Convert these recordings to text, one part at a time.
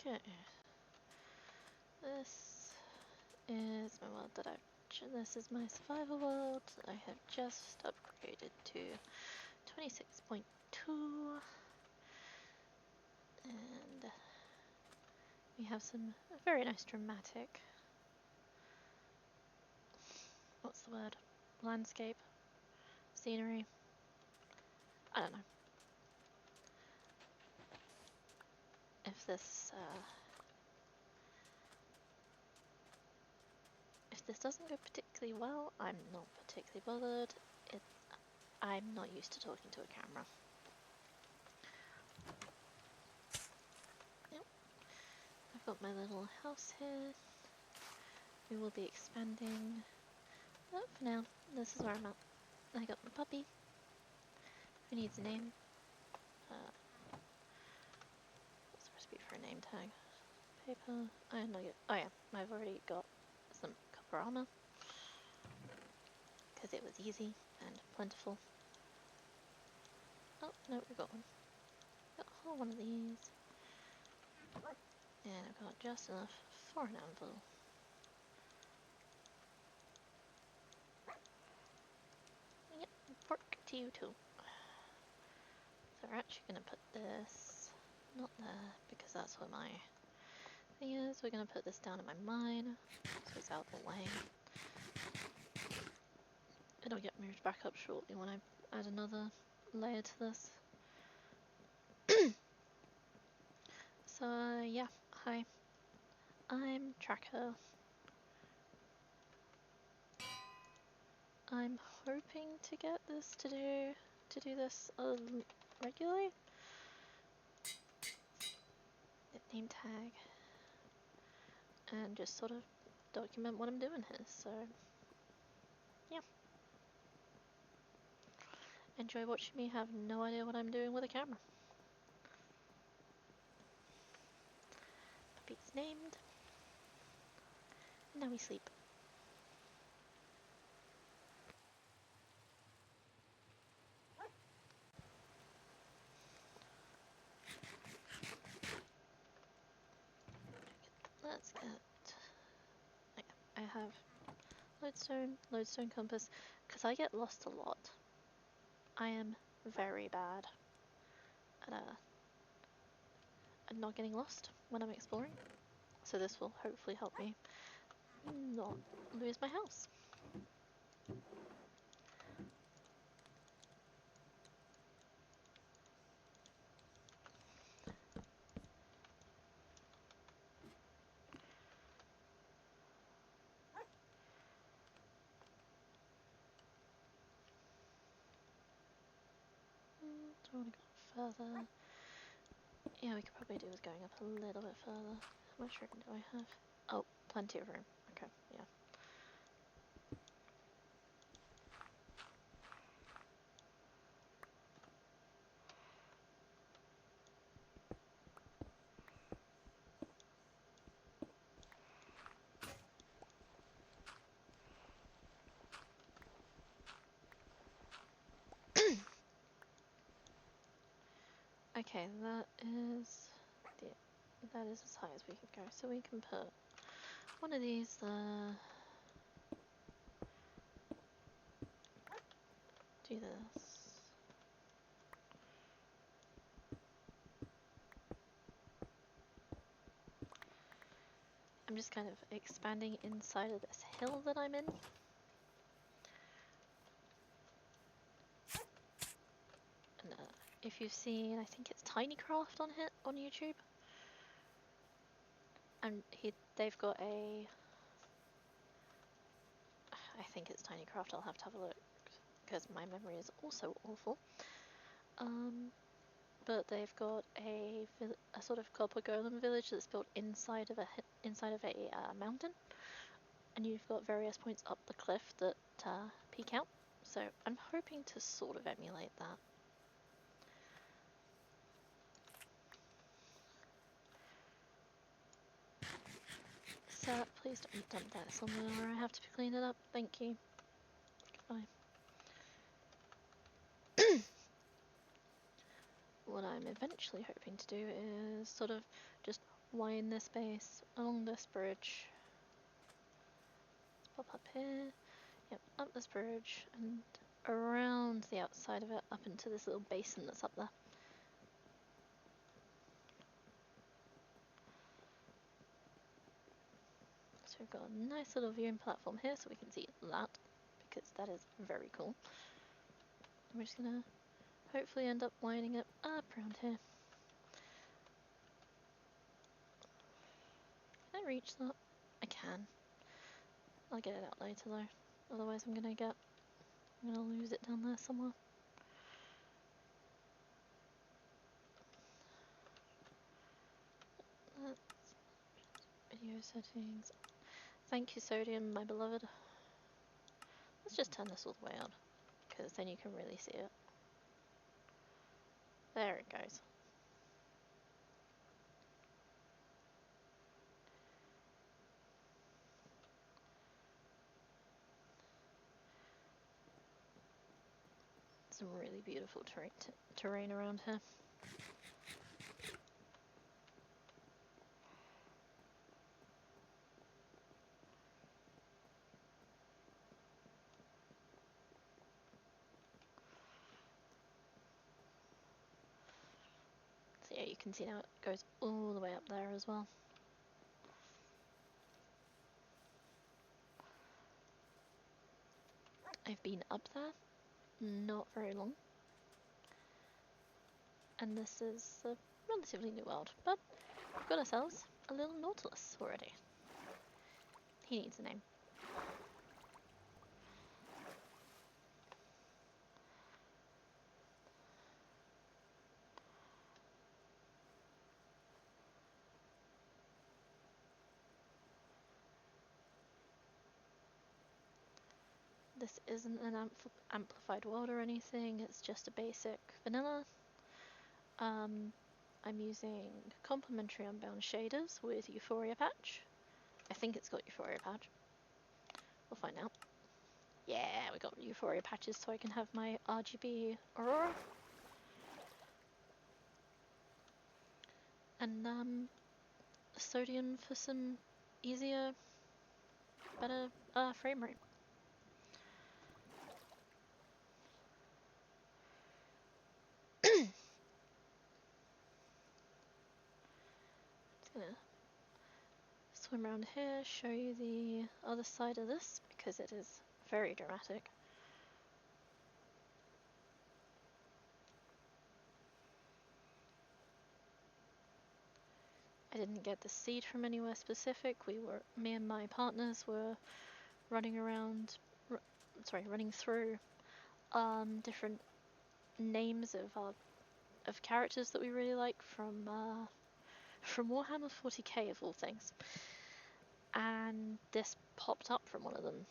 Okay. This is my world that this is my survival world. I have just upgraded to 26.2 and we have some very nice dramatic, what's the word, landscape, scenery, I don't know. If this doesn't go particularly well, I'm not particularly bothered. I'm not used to talking to a camera. Yep. I've got my little house here. We will be expanding. But for now, this is where I'm at. I got my puppy, who needs a name. What's the recipe for a name tag? Paper. I know you. Oh yeah, I've already got some copper armor because it was easy and plentiful. Oh no, we got one. Got a whole one of these, and I've got just enough for an anvil. Yep, pork to you too. So we're actually gonna put this not there because that's where my thing is. We're gonna put this down in my mine so it's out of the way. It'll get moved back up shortly when I add another layer to this. So yeah, hi. I'm Tracker. I'm hoping to get this to do this regularly. Name tag. And just sort of document what I'm doing here, so yeah. Enjoy watching me have no idea what I'm doing with a camera. Puppy's named. Now we sleep. Let's get... I have lodestone compass, because I get lost a lot. I am very bad at not getting lost when I'm exploring. So this will hopefully help me not lose my house. Do I want to go further? Yeah, we could probably do with going up a little bit further. How much room do I have? Oh, plenty of room. Okay, yeah. Okay, that is as high as we can go. So we can put one of these there. Do this. I'm just kind of expanding inside of this hill that I'm in. And if you've seen, I think it's Tinycraft on YouTube. And they've got a... I think it's Tinycraft, I'll have to have a look, because my memory is also awful. But they've got a sort of copper golem village that's built inside of a mountain, and you've got various points up the cliff that peek out. So I'm hoping to sort of emulate that. So please don't dump that somewhere where I have to clean it up. Thank you. Goodbye. What I'm eventually hoping to do is sort of just wind this base along this bridge. Let's pop up here. Yep, up this bridge and around the outside of it, up into this little basin that's up there. So we've got a nice little viewing platform here so we can see that, because that is very cool. And we're just gonna hopefully end up winding it up around here. Can I reach that? I can. I'll get it out later though, otherwise I'm gonna lose it down there somewhere. Video settings. Thank you, Sodium, my beloved. Let's just turn this all the way on, because then you can really see it. There it goes. Some really beautiful terrain around here. So yeah, you can see now it goes all the way up there as well. I've been up there, not very long. And this is a relatively new world, but we've got ourselves a little Nautilus already. He needs a name. This isn't an amplified world or anything, it's just a basic vanilla. I'm using Complementary Unbound shaders with Euphoria Patch. I think it's got Euphoria Patch. We'll find out. Yeah, we got Euphoria Patches so I can have my RGB Aurora. And Sodium for some easier, better frame rate. Just gonna swim around here, show you the other side of this because it is very dramatic. I didn't get the seed from anywhere specific. Me and my partners were running around, running through different names of characters that we really like from Warhammer 40k of all things, and this popped up from one of them.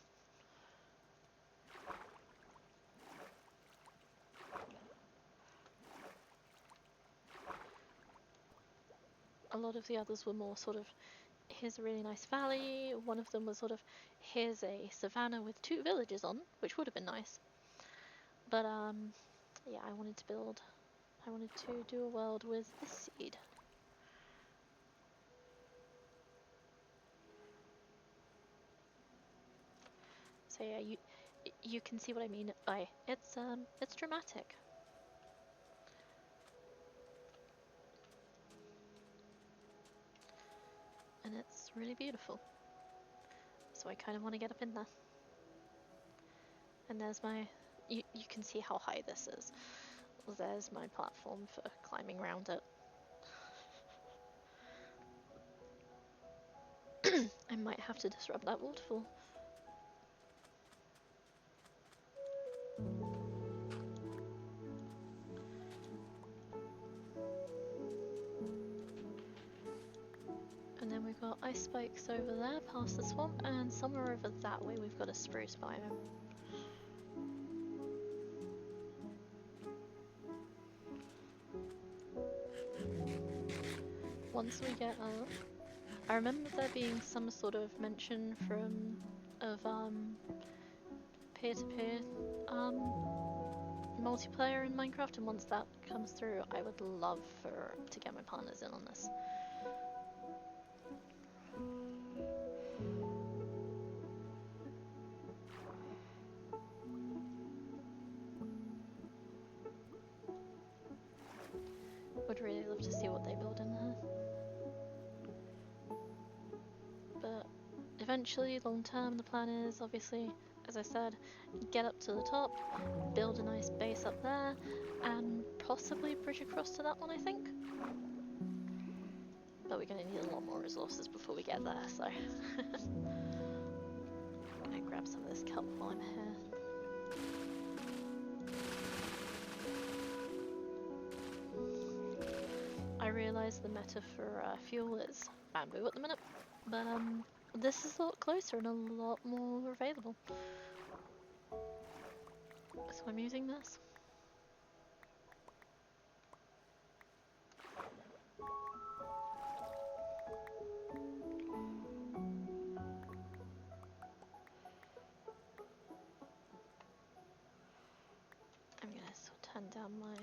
A lot of the others were more sort of, here's a really nice valley. One of them was sort of, here's a savannah with 2 villages on, which would have been nice. But yeah, I wanted to do a world with this seed. So yeah, you can see what I mean by it's dramatic. And it's really beautiful. So I kind of want to get up in there. And there's you can see how high this is. There's my platform for climbing around it. I might have to disrupt that waterfall. And then we've got ice spikes over there past the swamp, and somewhere over that way we've got a spruce biome. Once we get up, I remember there being some sort of mention of peer-to-peer multiplayer in Minecraft, and once that comes through, I would love to get my partners in on this. really love to see what they build in there. But eventually, long term, the plan is obviously, as I said, get up to the top, build a nice base up there, and possibly bridge across to that one, I think. But we're going to need a lot more resources before we get there, so. I'm going to grab some of this kelp while I'm here. I realise the meta for fuel is bamboo at the minute, but this is a lot closer and a lot more available. So I'm using this. I'm going to sort of turn down my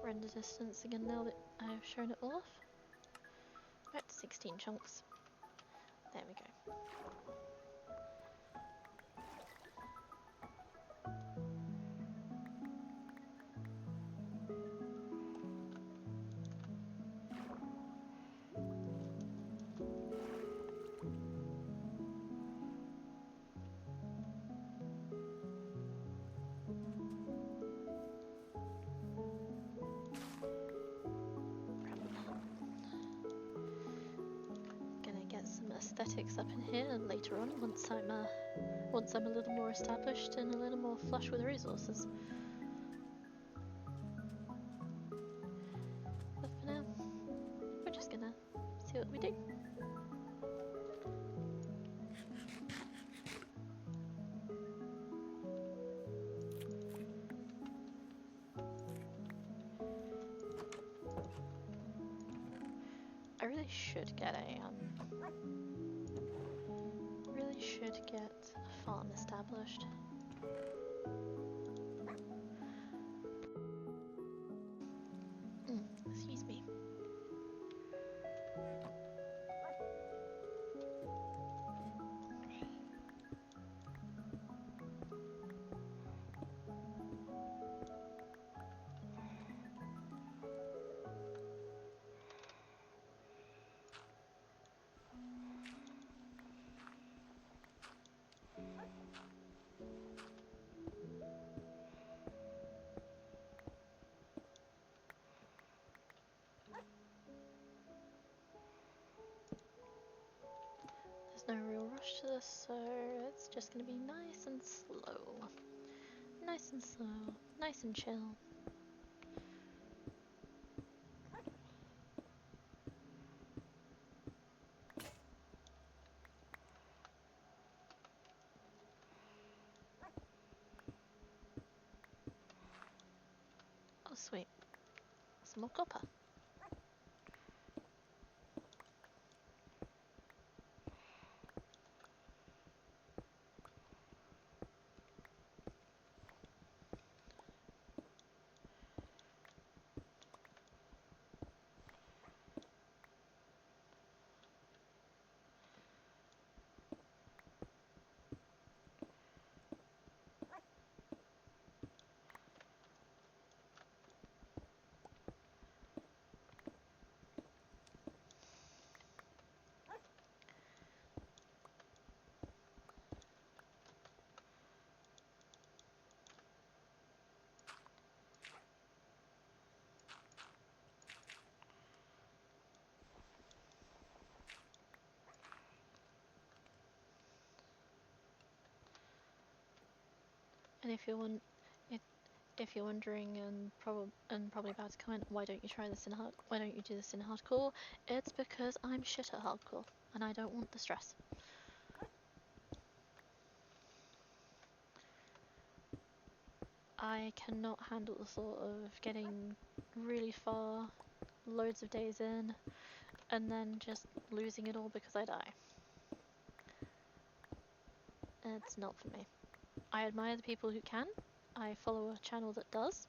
render distance again now that I've shown it all off. Right, 16 chunks. There we go. Gonna get some aesthetics up in here later on once I'm a little more established and a little more flush with resources. But for now, we're just gonna see what we do. I really should get a farm established. Excuse me. There's no real rush to this, so it's just gonna be nice and slow. Nice and slow. Nice and chill. Oh sweet. Some more copper. And if you're wondering and probably about to comment, why don't you do this in hardcore? It's because I'm shit at hardcore and I don't want the stress. I cannot handle the thought of getting really far, loads of days in, and then just losing it all because I die. It's not for me. I admire the people who can. I follow a channel that does,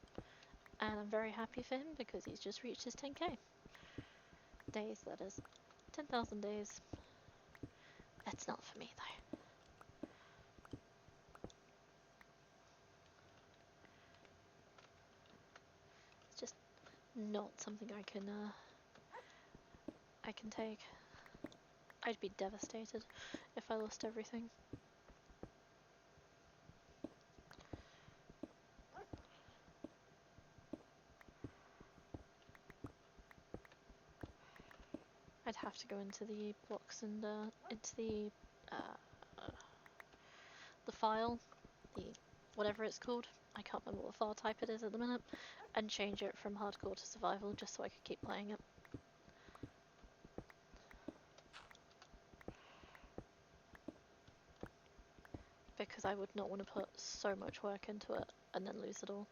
and I'm very happy for him because he's just reached his 10k days, that is. 10,000 days. That's not for me though. It's just not something I can take. I'd be devastated if I lost everything. I'd have to go into the blocks and into the file, the whatever it's called. I can't remember what file type it is at the minute, and change it from hardcore to survival just so I could keep playing it. Because I would not want to put so much work into it and then lose it all.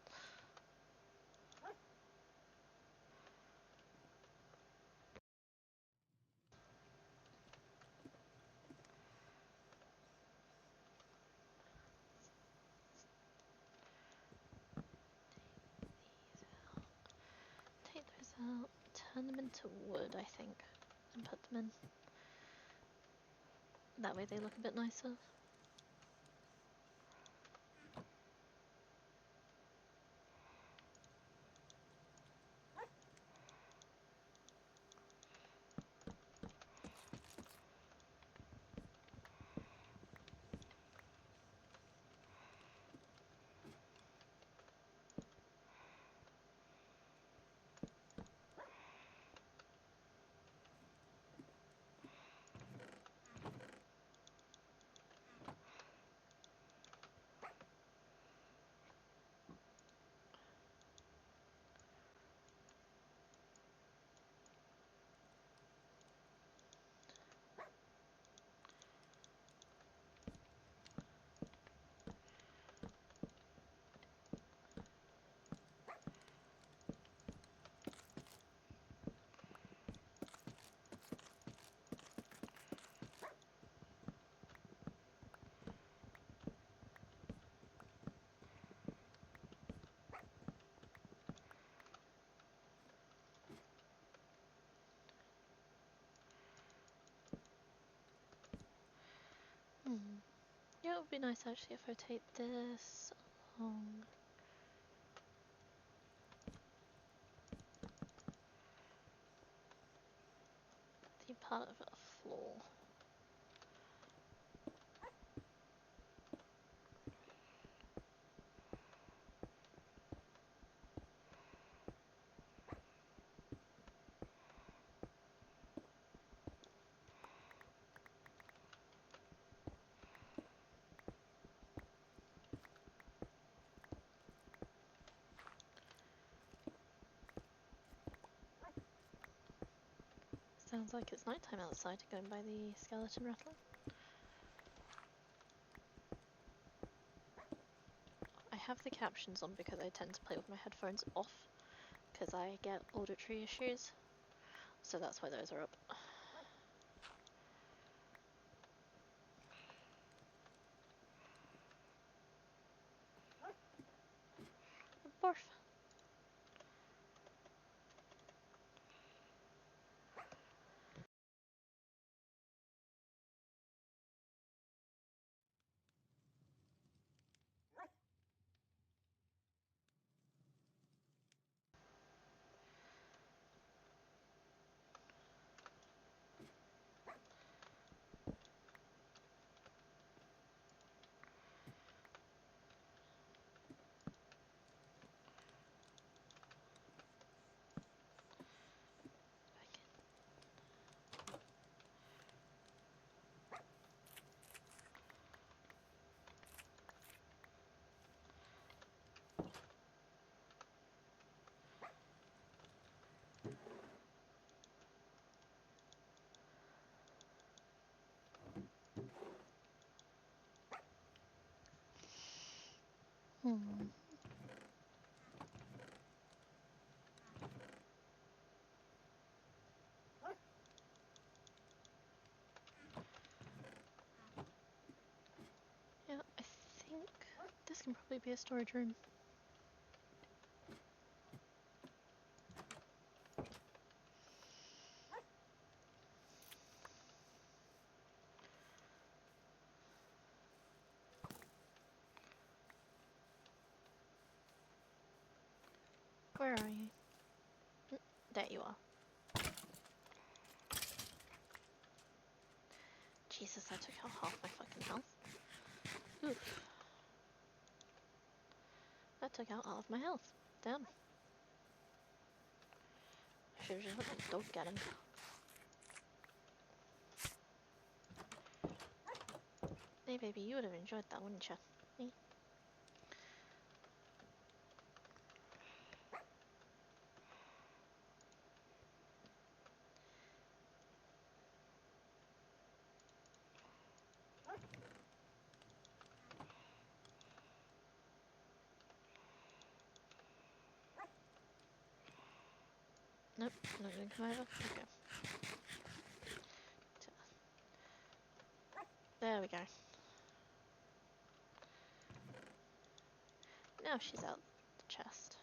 Take those out, turn them into wood, I think, and put them in. That way they look a bit nicer. Yeah, it would be nice actually if I take this along. The part of a floor. Sounds like it's nighttime outside, going by the skeleton rattling. I have the captions on because I tend to play with my headphones off because I get auditory issues, so that's why those are up. Barf. Yeah, I think this can probably be a storage room. Where are you? There you are. Jesus, I took out half my fucking health. Oof. That took out half my health. Damn. I should've just let my dog get him. Hey baby, you would have enjoyed that, wouldn't you? Hey. Nope, not gonna come over. Okay. There we go. Now she's out the chest.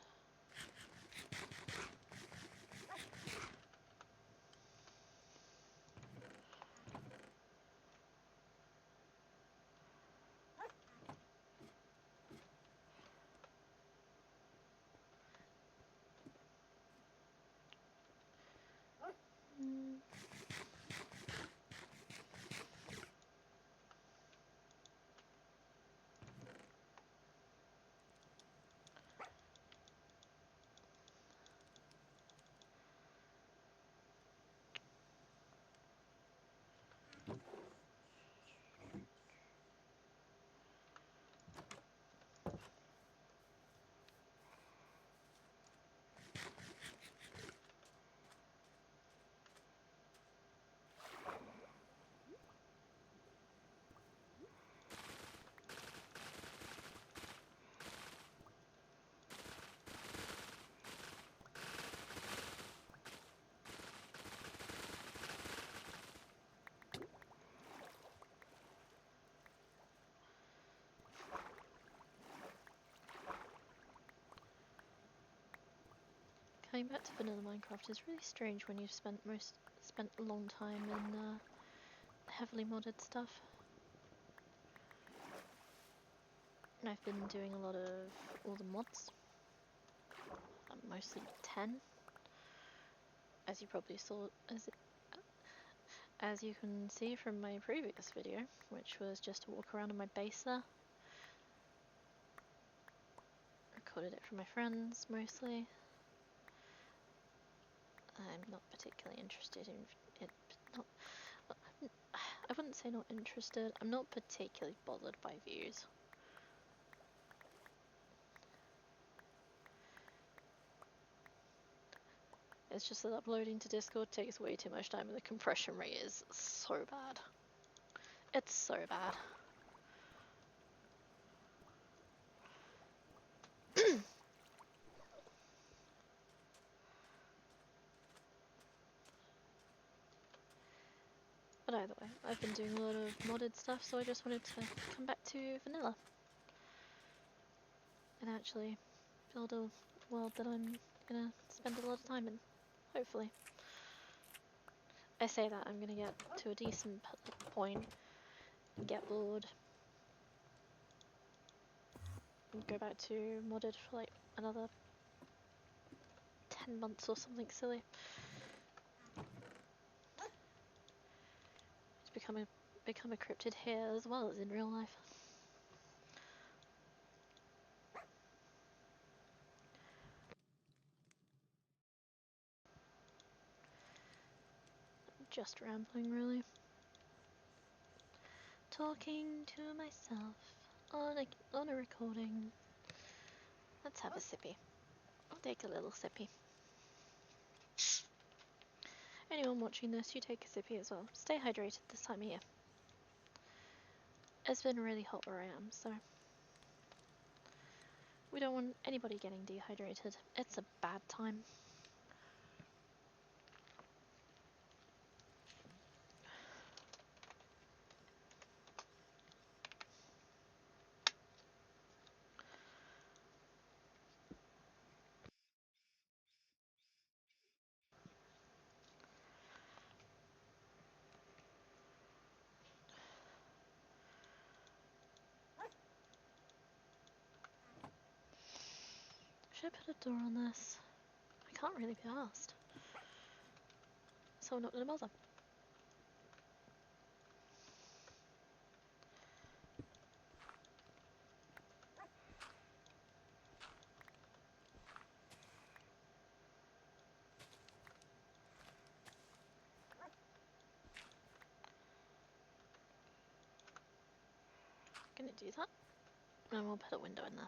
Mm. Coming back to vanilla Minecraft is really strange when you've spent a long time in heavily modded stuff. And I've been doing a lot of all the mods. Mostly 10. As you probably saw, as you can see from my previous video, which was just to walk around in my base there. Recorded it for my friends mostly. I'm not particularly interested in it. I wouldn't say not interested. I'm not particularly bothered by views. It's just that uploading to Discord takes way too much time and the compression rate is so bad. It's so bad. But either way, I've been doing a lot of modded stuff, so I just wanted to come back to vanilla. And actually build a world that I'm gonna spend a lot of time in, hopefully. I say that I'm gonna get to a decent point, get bored, and go back to modded for like another 10 months or something silly. It's become a cryptid here as well as in real life. Just rambling, really. Talking to myself on a recording. Let's have a sippy. I'll take a little sippy. Anyone watching this, you take a sippy as well. Stay hydrated this time of year. It's been really hot where I am, so we don't want anybody getting dehydrated. It's a bad time. Should I put a door on this? I can't really be asked. so I'm not gonna bother. Gonna do that, and we'll put a window in there.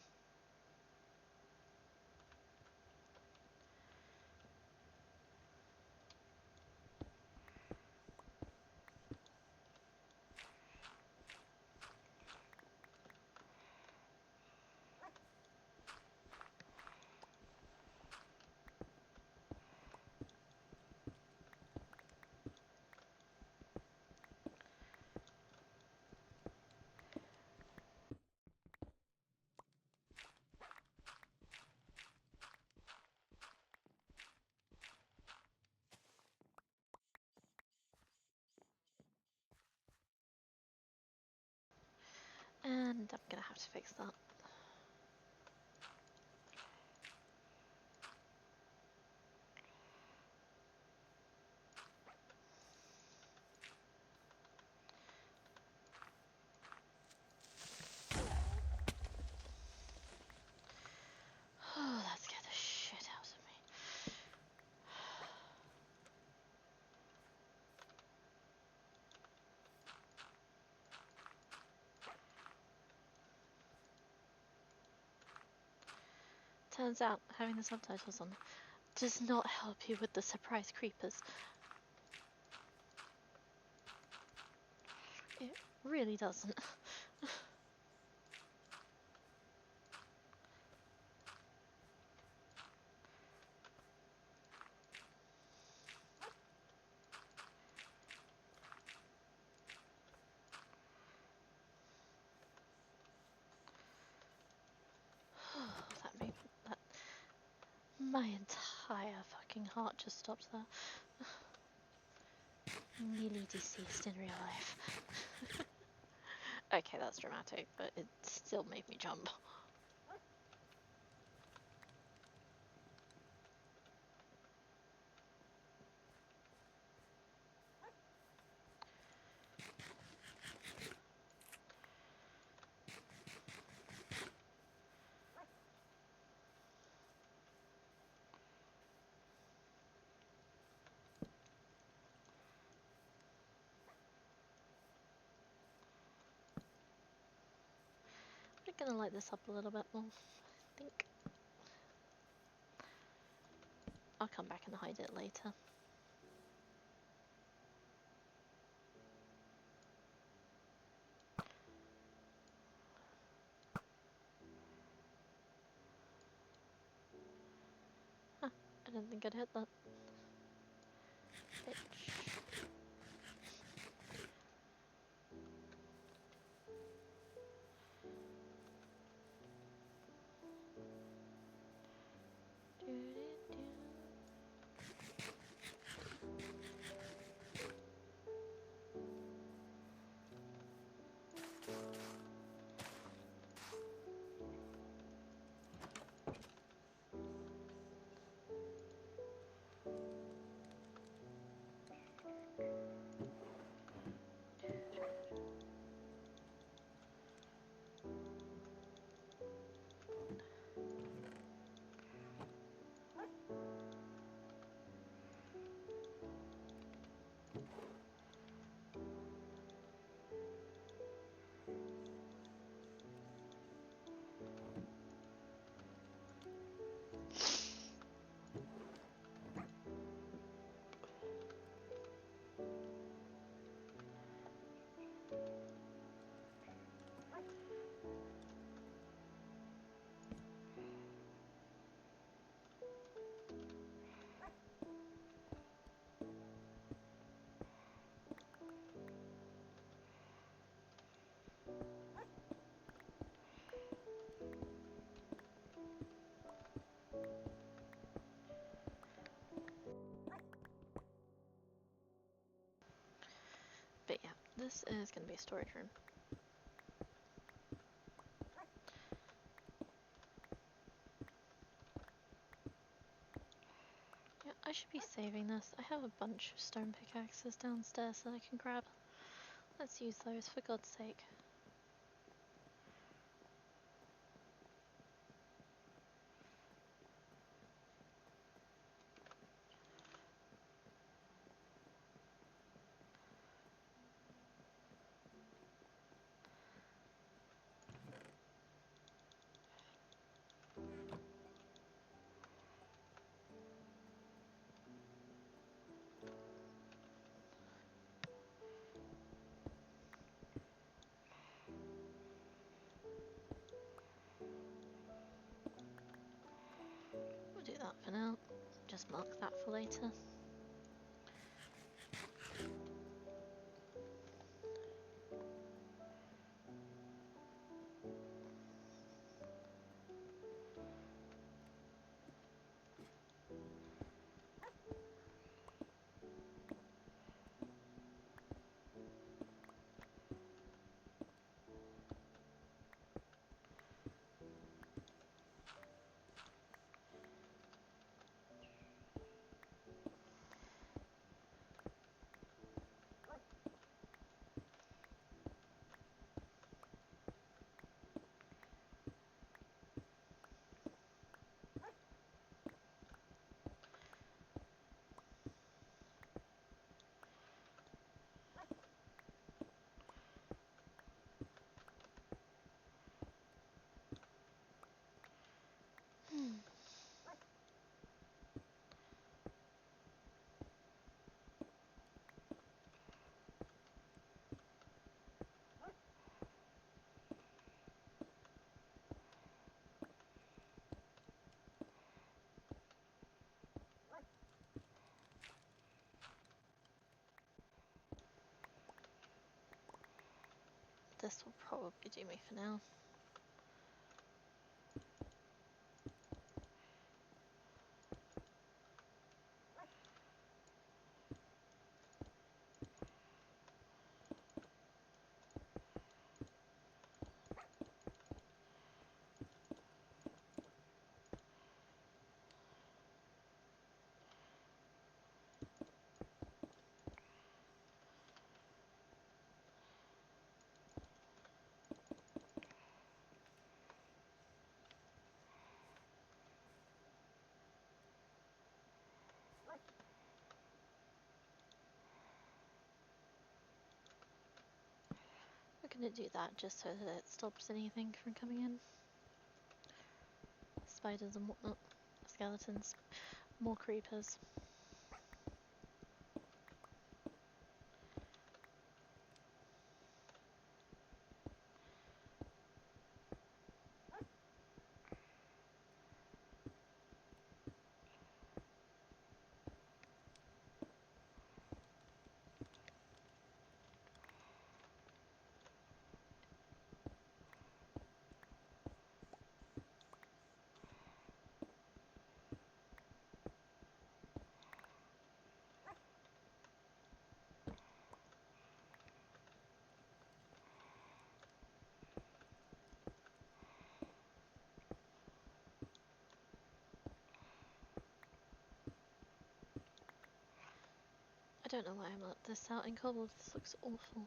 And I'm gonna have to fix that. Oh, that scared the shit out of me. Turns out having the subtitles on does not help you with the surprise creepers. It really doesn't. That made that my entire fucking heart just stopped there. Nearly deceased in real life. Okay, that's dramatic, but it still made me jump. I'm gonna light this up a little bit more, I think. I'll come back and hide it later. Huh, I didn't think I'd hit that. Bitch. But yeah, this is going to be a storage room. Yeah, I should be saving this. I have a bunch of stone pickaxes downstairs that I can grab. Let's use those for God's sake. We'll do that for now. Just mark that for later. This will probably do me for now. We're gonna do that just so that it stops anything from coming in. Spiders and whatnot. Skeletons. More creepers. I don't know why I marked this out in cobbled. This looks awful.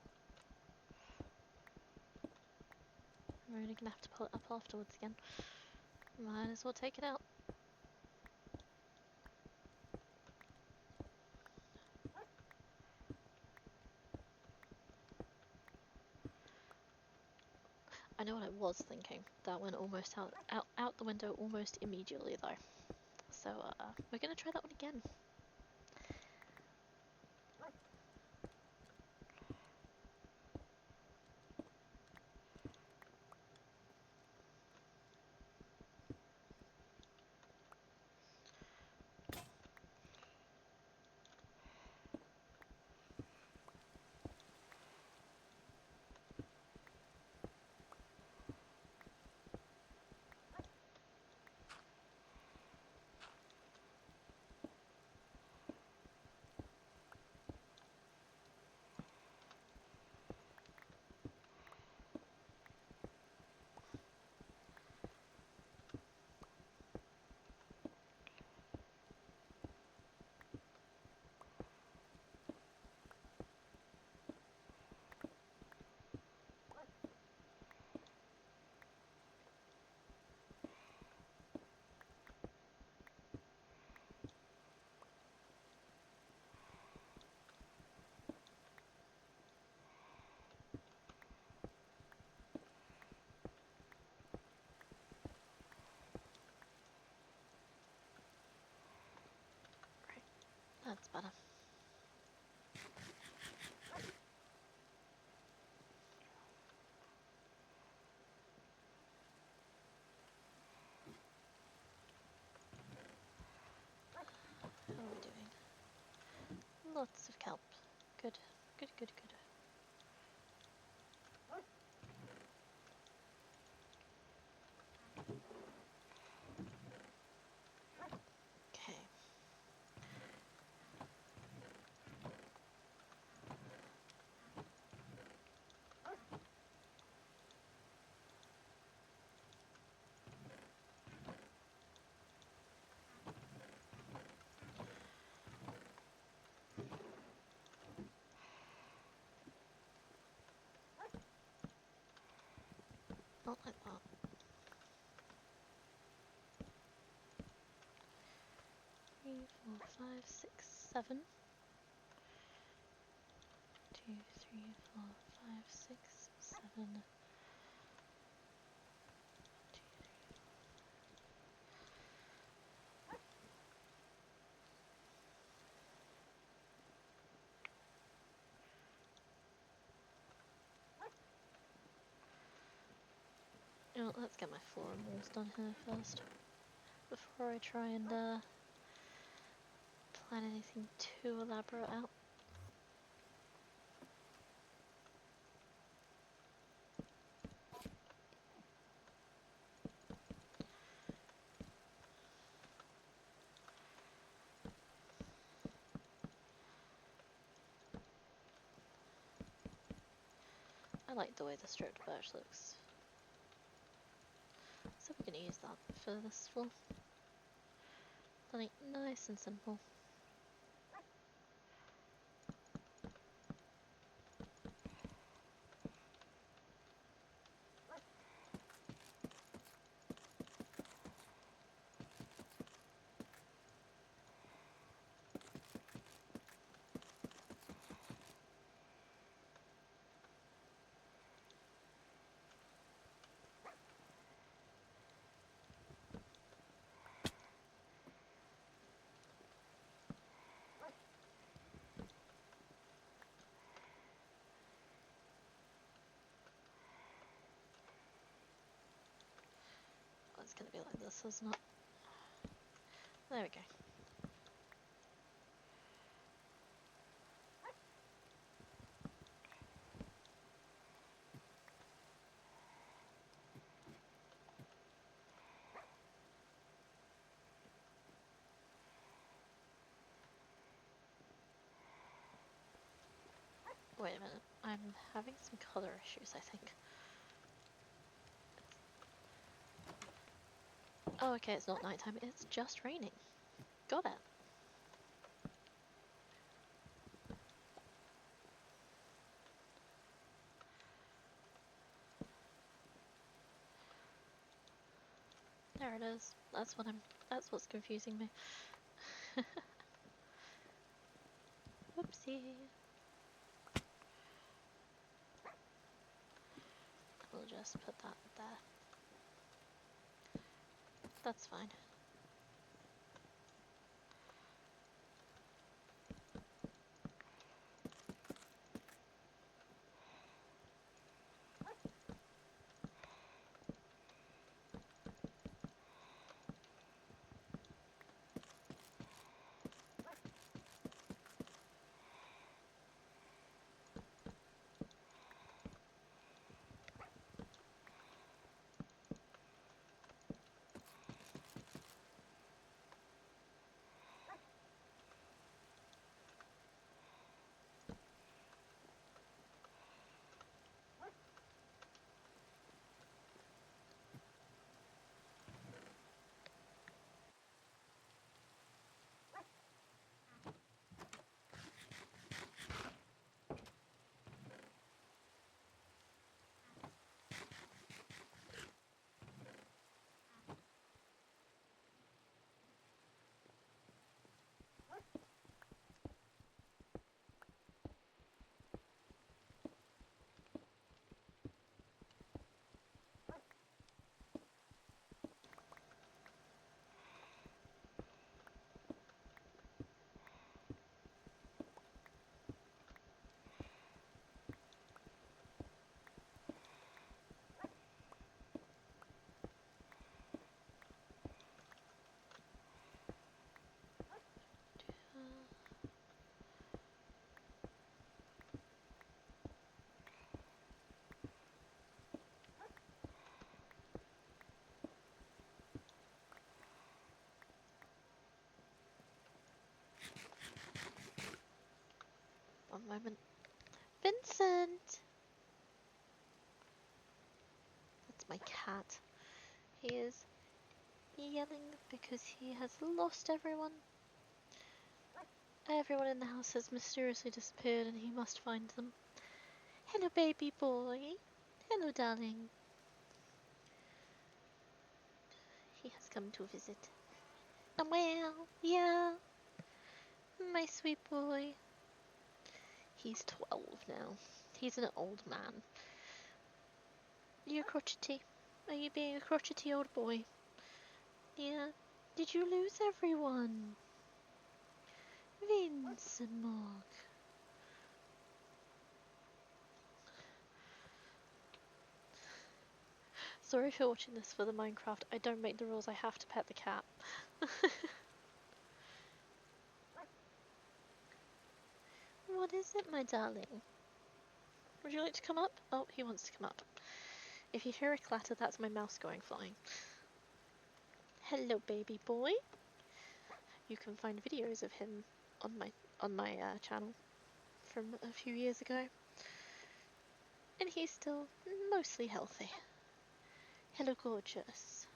I'm really gonna have to pull it up afterwards again. Might as well take it out. I know what I was thinking. That went almost out the window almost immediately though. So we're gonna try that one again. That's better. How are we doing? Lots of kelp. Good. Good, good, good. Okay. Not like that. 3, 4, 5, 6, 7. 2, 3, 4, 5, 6, 7. You know what, let's get my floor and walls done here first. Before I try and plan anything too elaborate out. I like the way the stripped birch looks. So we're going to use that for this floor. Something nice and simple. Oh, it's going to be like this, isn't it? There we go. Wait a minute, I'm having some colour issues, I think. Oh, okay, it's not nighttime, it's just raining. Got it. There it is. That's what's confusing me. Whoopsie. We'll just put that there. That's fine. moment. Vincent! That's my cat. He is yelling because he has lost everyone. Everyone in the house has mysteriously disappeared and he must find them. Hello, baby boy. Hello, darling. He has come to visit. Well, yeah. My sweet boy. He's 12 now. He's an old man. You're crotchety. Are you being a crotchety old boy? Yeah. Did you lose everyone? Vincent Mark. Sorry if you're watching this for the Minecraft. I don't make the rules. I have to pet the cat. What is it, my darling? Would you like to come up? Oh, he wants to come up. If you hear a clatter, that's my mouse going flying. Hello, baby boy. You can find videos of him on my channel from a few years ago. And he's still mostly healthy. Hello, gorgeous.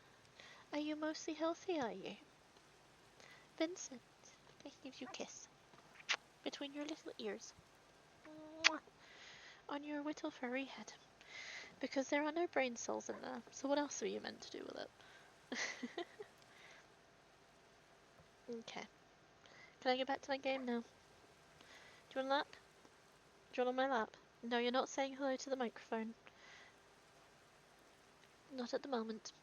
Are you mostly healthy, are you? Vincent, I give you a kiss. Between your little ears. Mwah. On your little furry head. Because there are no brain cells in there, so what else are you meant to do with it? Okay. Can I get back to my game now? Do you want a lap? Do you want on my lap? No, you're not saying hello to the microphone. Not at the moment.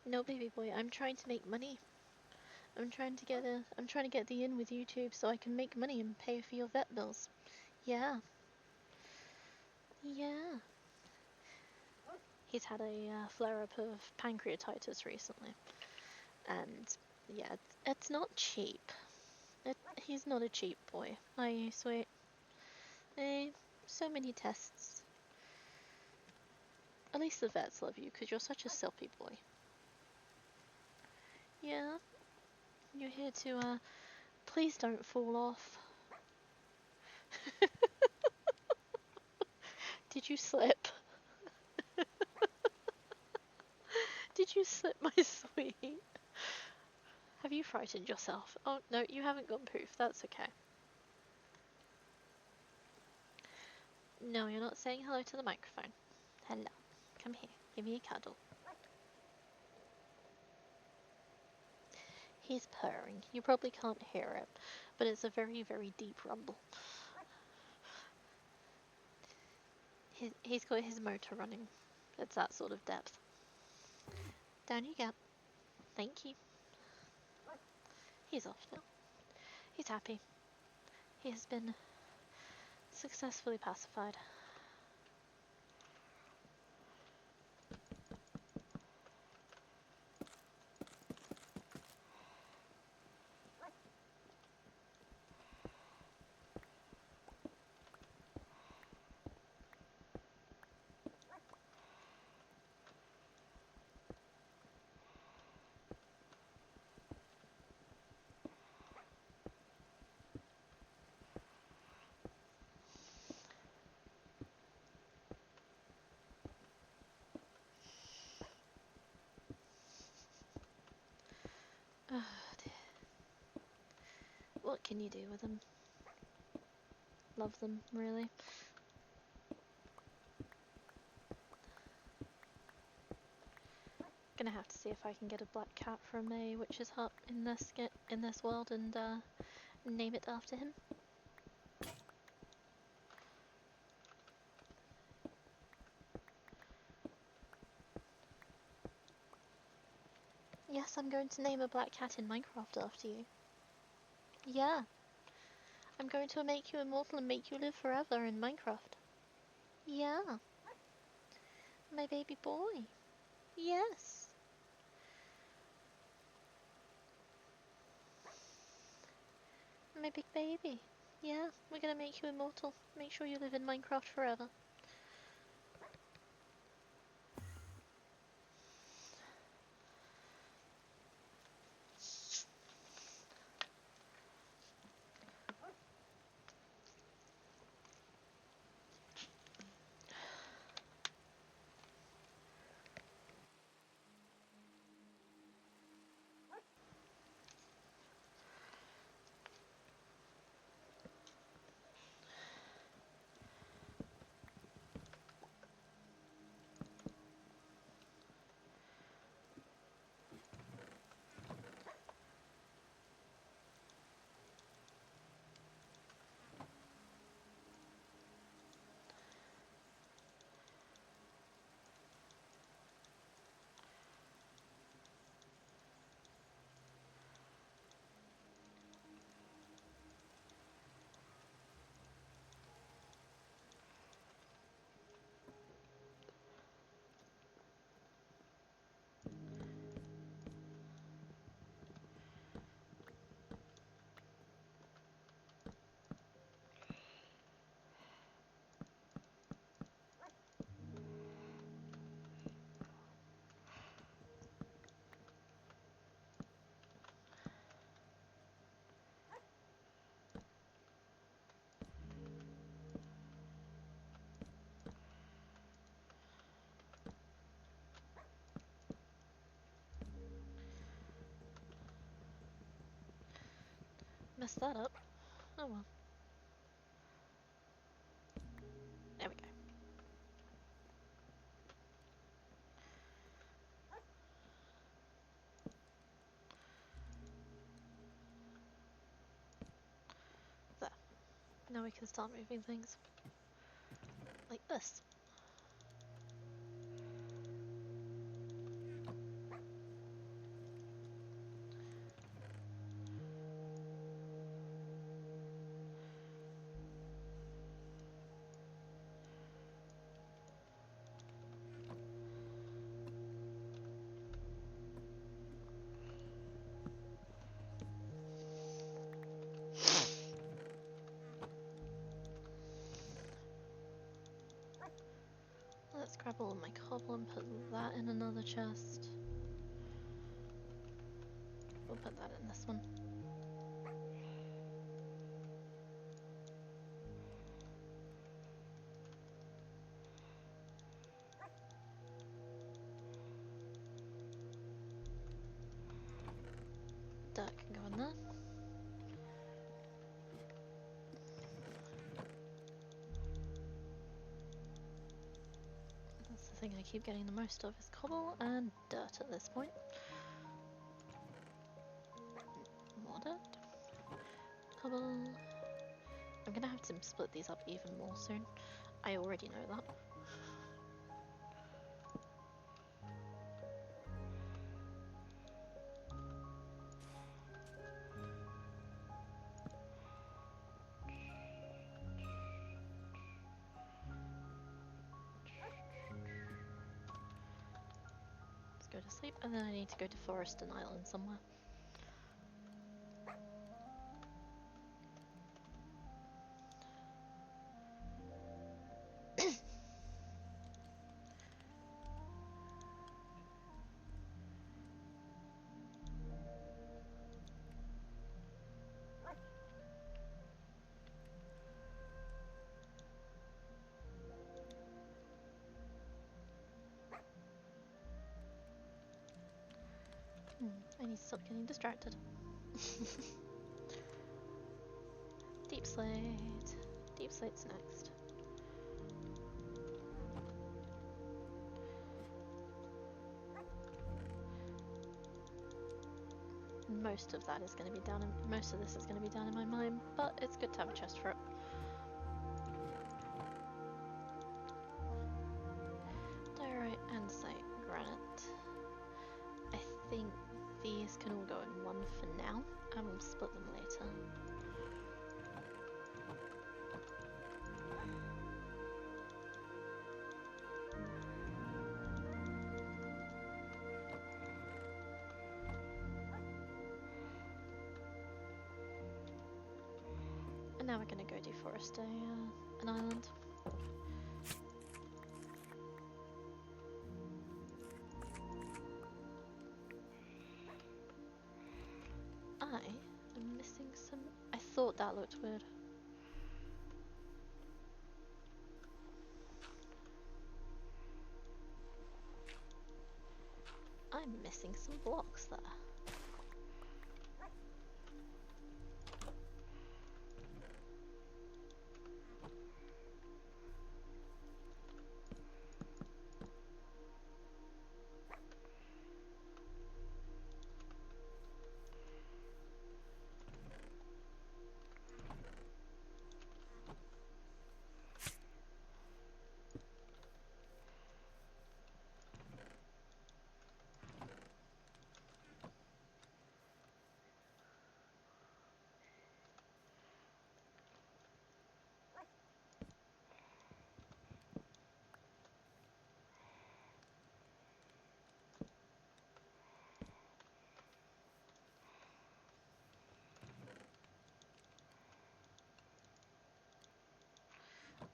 No, baby boy, I'm trying to make money. I'm trying to get the in with YouTube so I can make money and pay for your vet bills. Yeah. Yeah. He's had a flare-up of pancreatitis recently. And yeah, it's not cheap. He's not a cheap boy. Are you, sweet? So many tests. At least the vets love you because you're such a silky boy. Yeah. You're here to, please don't fall off. Did you slip? Did you slip, my sweet? Have you frightened yourself? Oh, no, you haven't gone poof. That's okay. No, you're not saying hello to the microphone. Hello. Come here. Give me a cuddle. He's purring. You probably can't hear it, but it's a very, very deep rumble. He's got his motor running. It's that sort of depth. Down you go. Thank you. He's off now. He's happy. He has been successfully pacified. Oh dear. What can you do with them? Love them, really. Gonna have to see if I can get a black cat from a witch's hut in this world and name it after him. Yes, I'm going to name a black cat in Minecraft after you. Yeah. I'm going to make you immortal and make you live forever in Minecraft. Yeah. My baby boy. Yes. My big baby. Yeah, we're gonna make you immortal. Make sure you live in Minecraft forever. Messed that up. Oh well. There we go. There. Now we can start moving things. Like this. Let's grab all of my cobble and put that in another chest. We'll put that in this one. Dirt can go in there. That's the thing I keep getting the most of is cobble and dirt at this point. More dirt. Cobble. I'm gonna have to split these up even more soon. I already know that. Let's go to sleep, and then I need to go to Forest and Island somewhere. I need to stop getting distracted. Deep slate. Deep slate's next. Most of that is going to be down in, most of this is going to be down in my mine, but it's good to have a chest for it. Diorite, andesite, granite. I think these can all go in one for now, and we'll split them later. And now we're going to go deforest an island. I am missing some... I thought that looked weird. I'm missing some blocks there.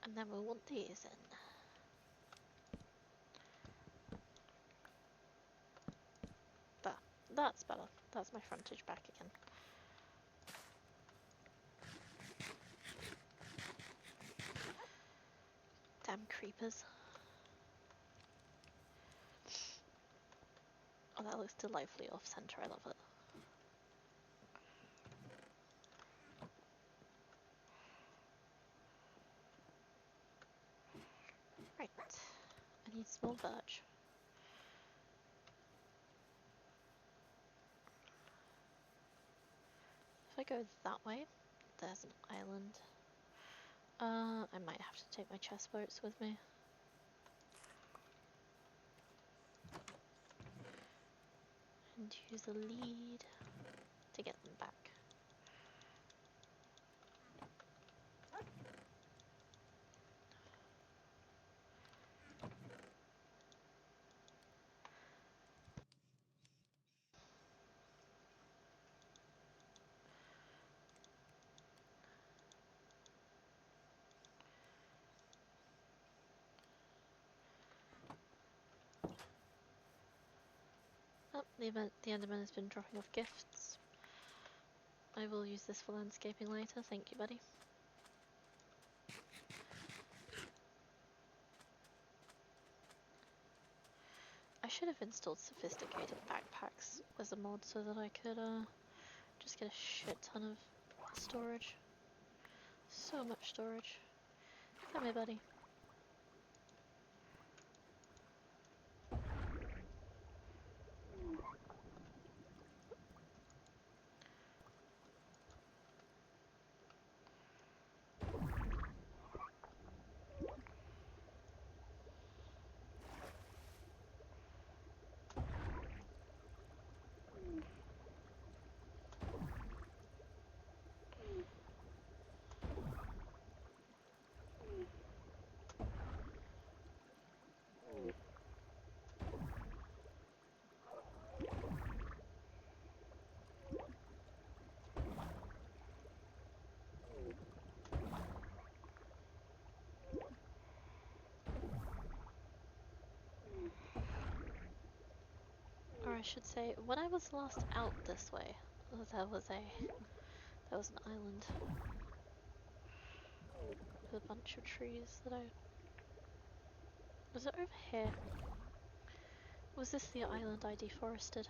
And then we'll want these in. That's better. That's my frontage back again. Damn creepers. Oh, that looks delightfully off-center. I love it. birch. If I go that way, there's an island. I might have to take my chest boats with me. And use a lead to get them back. Oh, the Enderman has been dropping off gifts. I will use this for landscaping later, thank you, buddy. I should have installed sophisticated backpacks as a mod so that I could just get a shit ton of storage. So much storage. Come here, buddy. Or I should say, when I was last out this way, there was an island with a bunch of trees that I... Was it over here? Was this the island I deforested?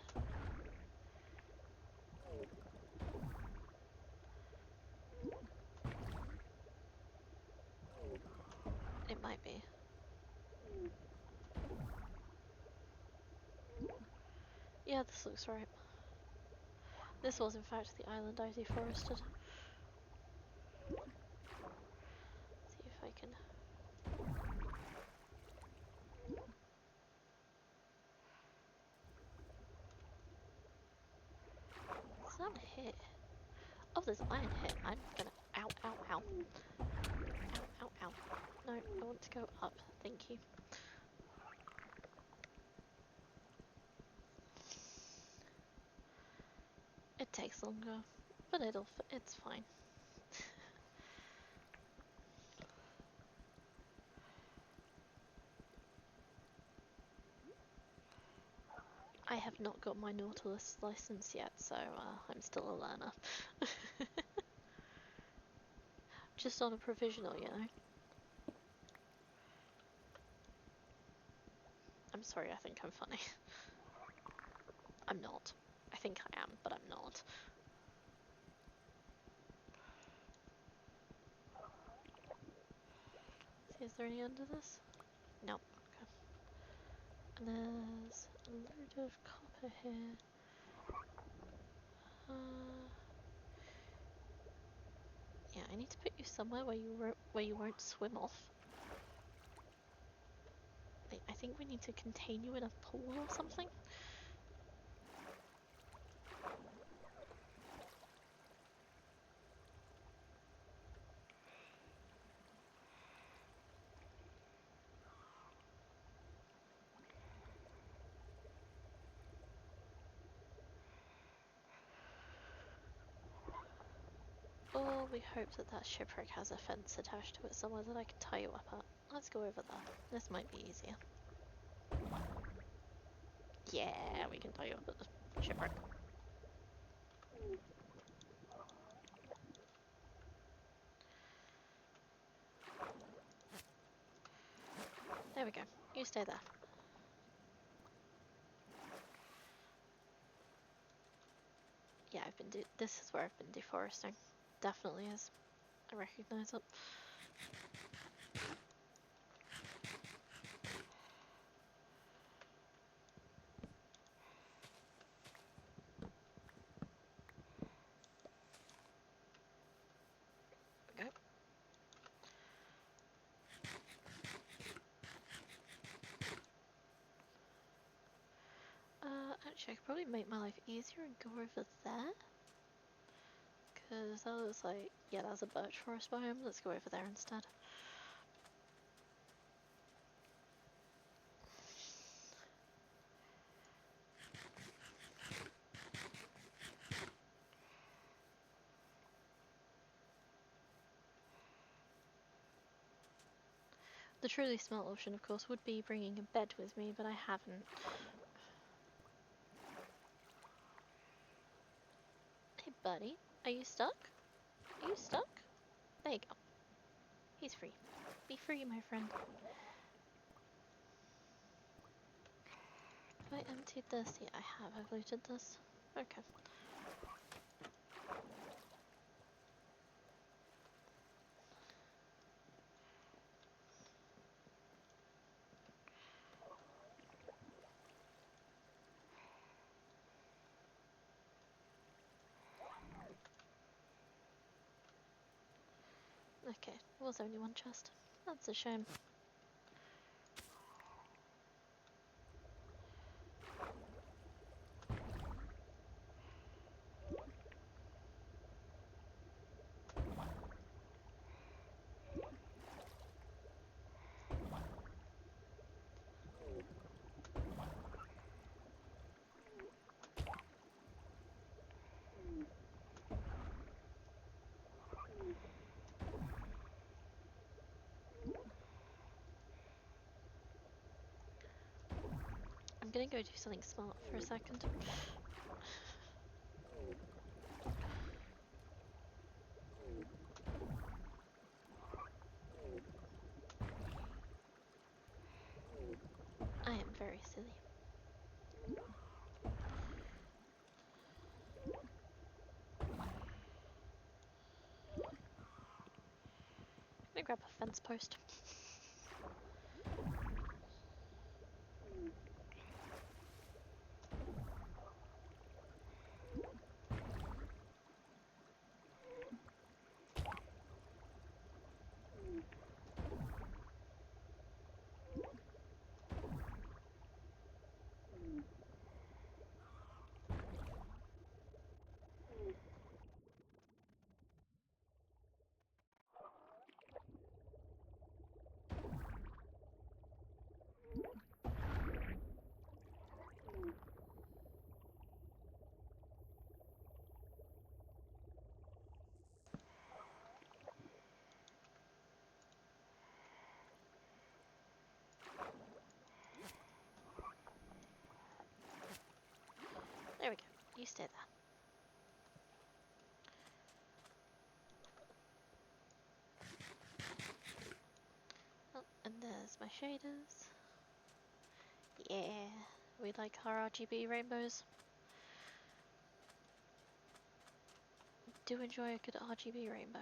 It might be. Yeah, this looks right. This was in fact the island I deforested. See if I can... It's not here. Oh, there's iron here. I'm gonna... Ow, ow, ow. Ow, ow, ow. No, I want to go up. Thank you. It takes longer, but it's fine. I have not got my Nautilus license yet, so I'm still a learner. Just on a provisional, you know. I'm sorry, I think I'm funny. I'm not. I think I am, but I'm not. See, is there any under this? No. Okay. And there's a load of copper here. Yeah, I need to put you somewhere where you won't swim off. I think we need to contain you in a pool or something. Or we hope that that shipwreck has a fence attached to it somewhere that I can tie you up at. Let's go over there. This might be easier. Yeah, we can tie you up at the shipwreck. There we go. You stay there. Yeah, this is where I've been deforesting. Definitely is. I recognize it. Actually, I could probably make my life easier and go over there. Because that was like, yeah, that was a birch forest biome. Let's go over there instead. The truly smart option, of course, would be bringing a bed with me, but I haven't. Hey, buddy. Are you stuck? Are you stuck? There you go. He's free. Be free, my friend. Have I emptied this? Yeah, I have. I've looted this. Okay. Okay, there was only one chest. That's a shame. I'm gonna go do something smart for a second. I am very silly. I'm gonna grab a fence post. There we go. You stay there. Oh, and there's my shaders. Yeah, we like our RGB rainbows. Do enjoy a good RGB rainbow.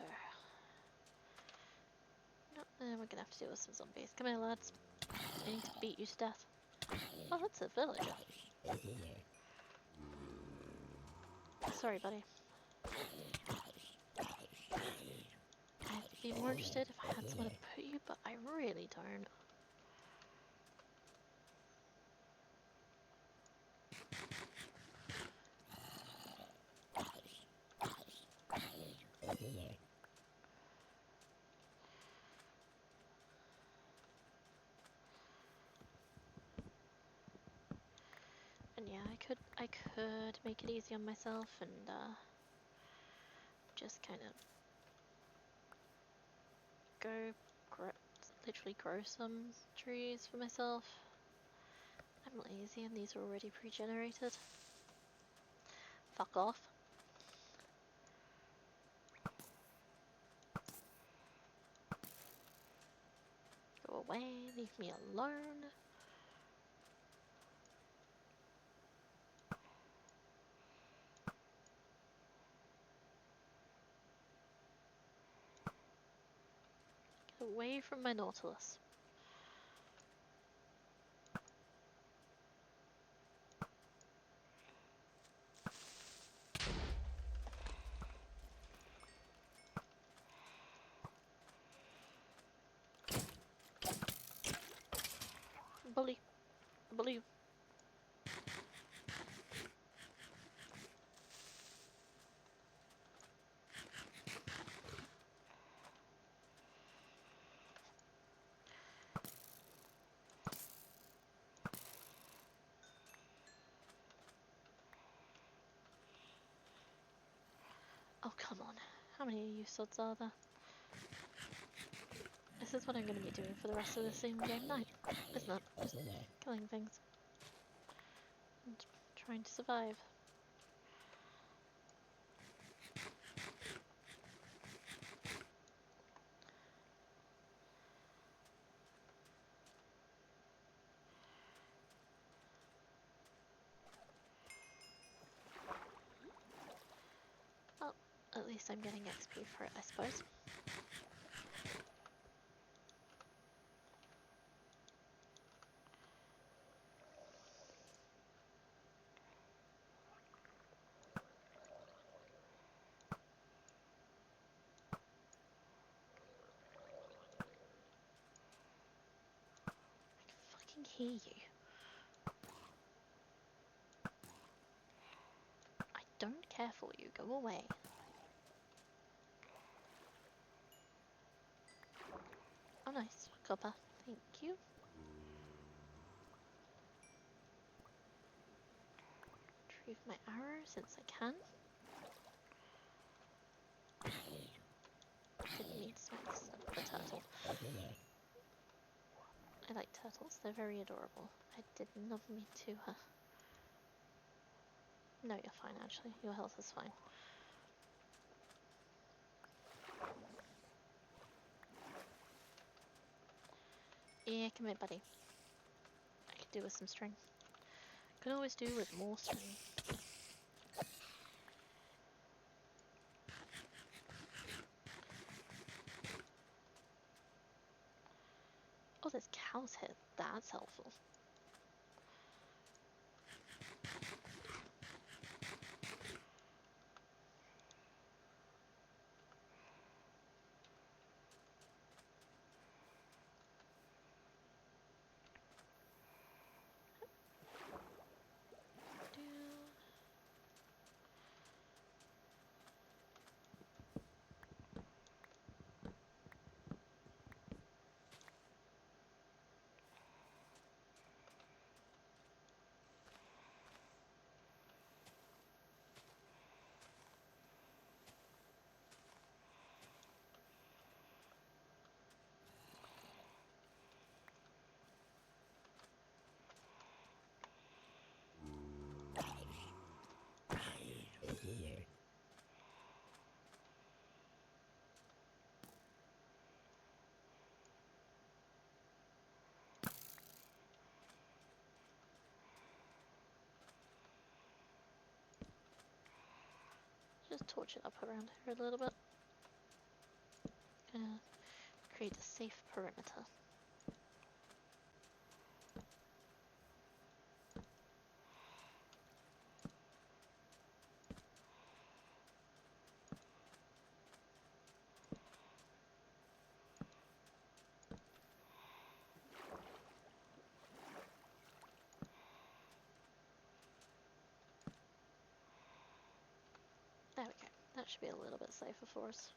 No, we're gonna have to deal with some zombies. Come here, lads. I need to beat you to death. Oh, that's a villager. Sorry, buddy. I'd be more interested if I had somewhere to put you, but I really don't. And yeah, I could make it easy on myself and just kind of go literally grow some trees for myself. I'm lazy and these are already pre-generated. Fuck off. Go away, leave me alone. Get away from my Nautilus. Bully. Bully. Oh, come on. How many of you sods are there? This is what I'm going to be doing for the rest of this in-game night, isn't it? Just killing things. And trying to survive. Well, at least I'm getting XP for it, I suppose. I can fucking hear you. I don't care for you. Go away. Oh, nice. Copper. Thank you. Retrieve my arrow since I can. Didn't mean to smack the turtle. I like turtles. They're very adorable. I did not mean to. No, you're fine, actually. Your health is fine. Yeah, come here, buddy. I could do with some string. Could always do with more string. Oh, there's cows here. That's helpful. Just torch it up around here a little bit. Gonna create a safe perimeter. There we go. That should be a little bit safer for us.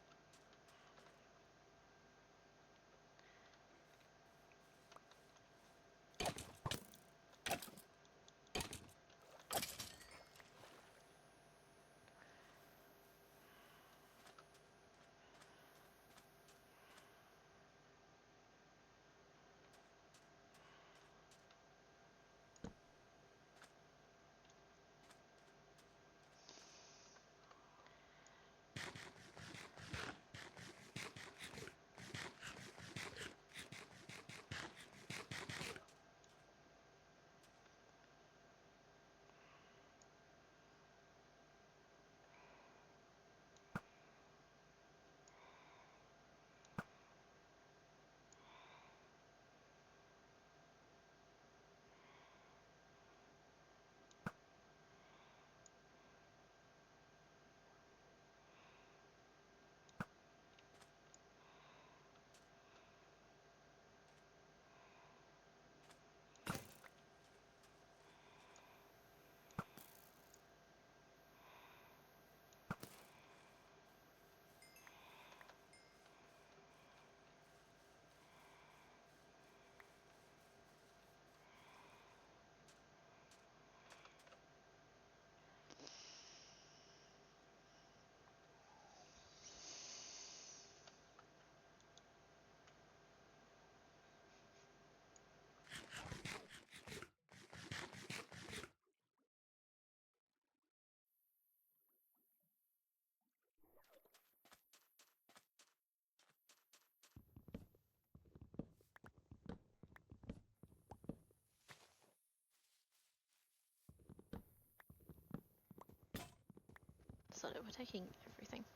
So we're taking everything.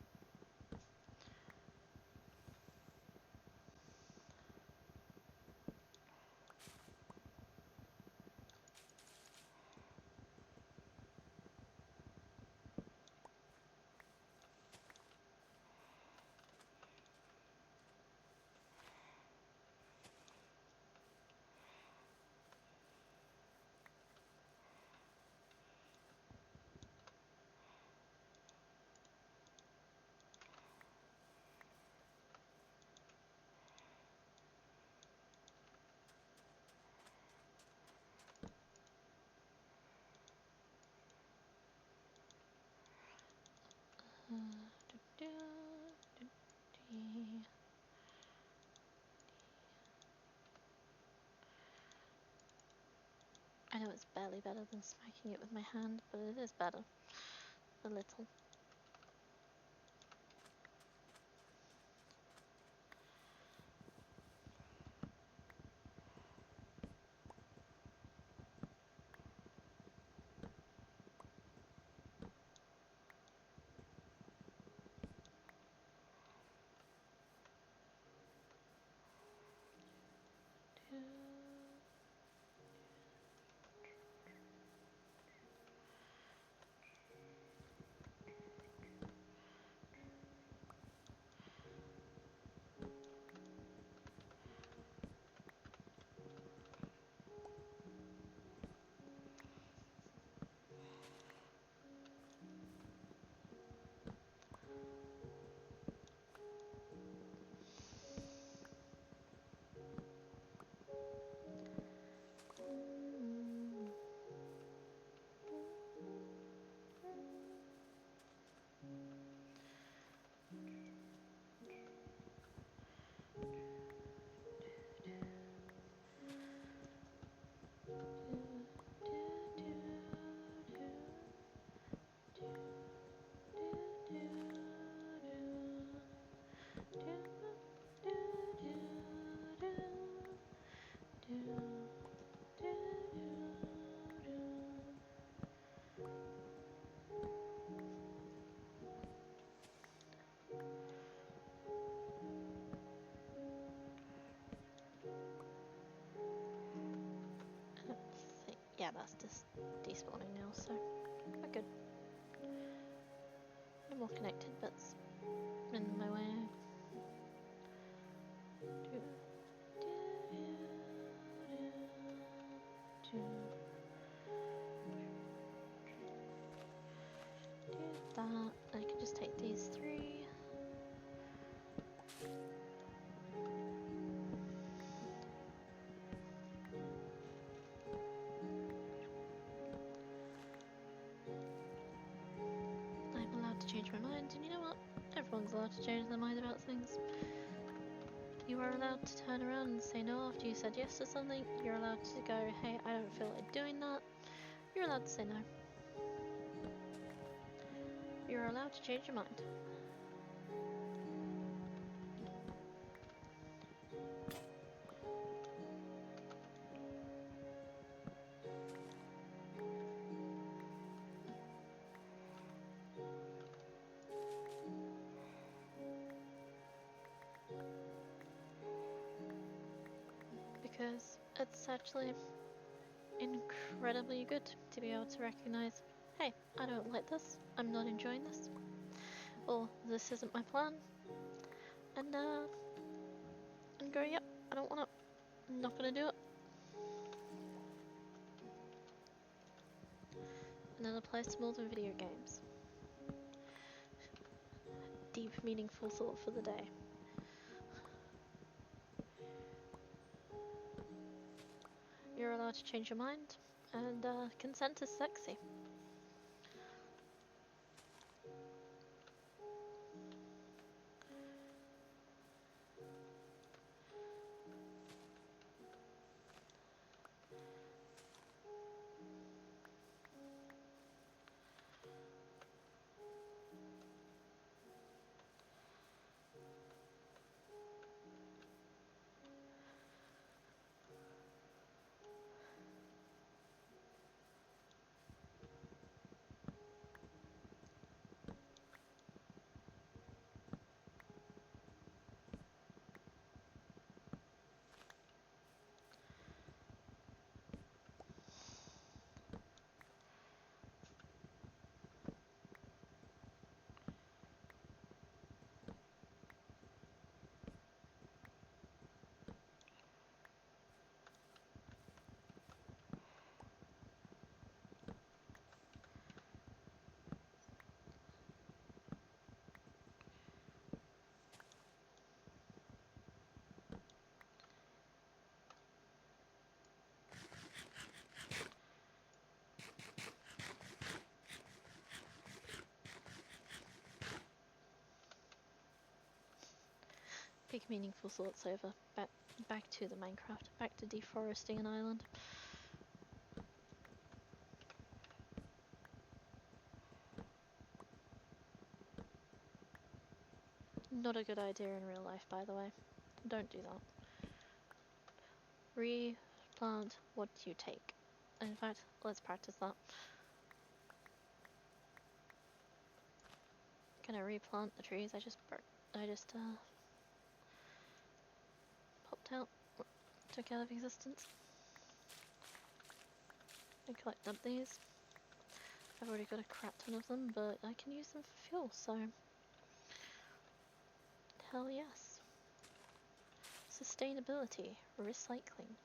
I know it's barely better than smacking it with my hand, but it is better. A little. Yeah, that's just despawning now, so we're good. No more connected bits in my way. That I can just take these three. I'm allowed to change my mind, and you know what? Everyone's allowed to change their mind about things. You are allowed to turn around and say no after you said yes to something. You're allowed to go, hey, I don't feel like doing that. You're allowed to say no. You're allowed to change your mind. Because it's actually incredibly good to be able to recognize, hey, I don't like this, I'm not enjoying this, or this isn't my plan, and go, yep, I don't want it, I'm not gonna do it. And that applies to more than video games. Deep, meaningful thought for the day. You're allowed to change your mind, and consent is sexy. Big meaningful thoughts over. Back to the Minecraft. Back to deforesting an island. Not a good idea in real life, by the way. Don't do that. Replant what you take. In fact, let's practice that. Can I replant the trees I just popped out, took out of existence? And collect up these. I've already got a crap ton of them, but I can use them for fuel, so hell yes. Sustainability, recycling.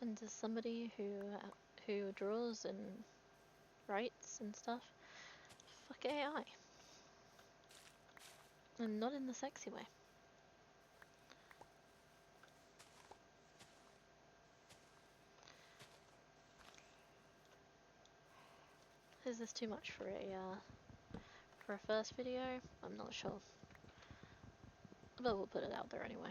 And as somebody who draws and writes and stuff, fuck AI. And not in the sexy way. Is this too much for a first video? I'm not sure. But we'll put it out there anyway.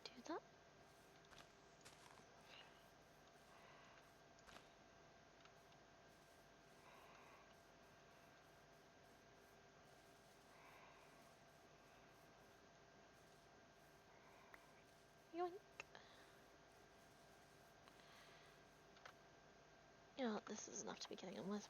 Do that. Yoink. You know what, this is enough to be getting on with.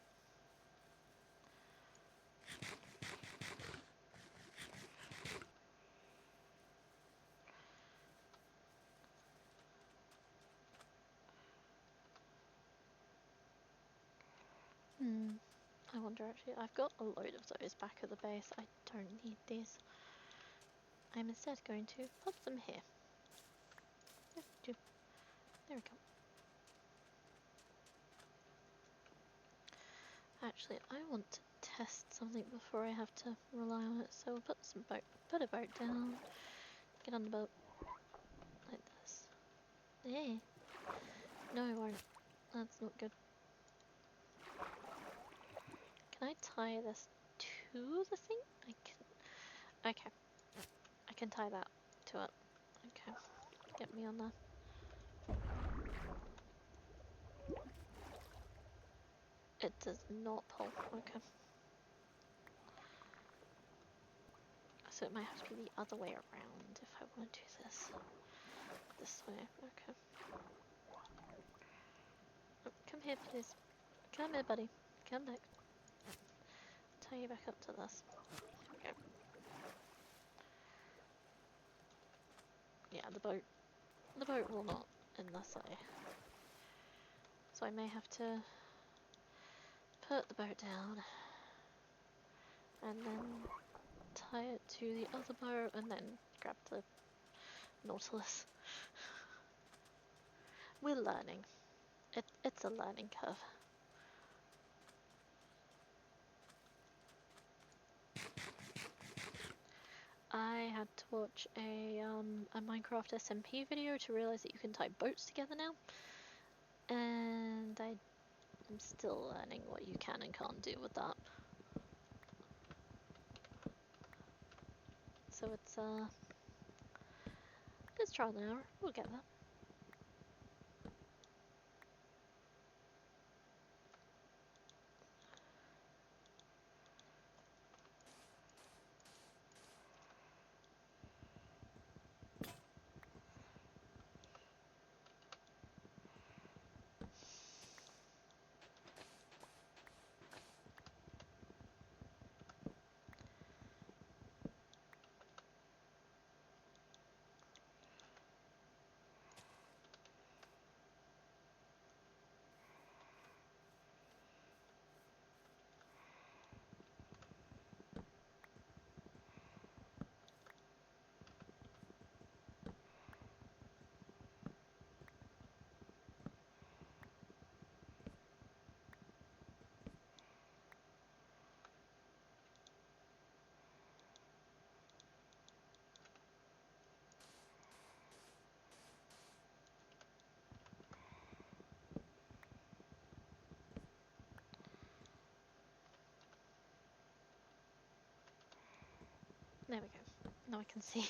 I wonder actually, I've got a load of those back at the base. I don't need these. I'm instead going to put them here. There we go. Actually, I want to test something before I have to rely on it, so we'll put a boat down, get on the boat, like this. Yeah. No, I won't. That's not good. Can I tie this to the thing? I can. Okay. I can tie that to it. Okay. Get me on there. It does not pull. Okay. So it might have to be the other way around if I want to do this. This way. Okay. Oh, come here, please. Come here, buddy. Come back. Tie you back up to this. Okay. Yeah, the boat will not unless I. So I may have to put the boat down and then tie it to the other boat and then grab the Nautilus. We're learning. It's a learning curve. I had to watch a Minecraft SMP video to realize that you can tie boats together now, and I'm still learning what you can and can't do with that. So it's trial and error. We'll get there. There we go. Now I can see.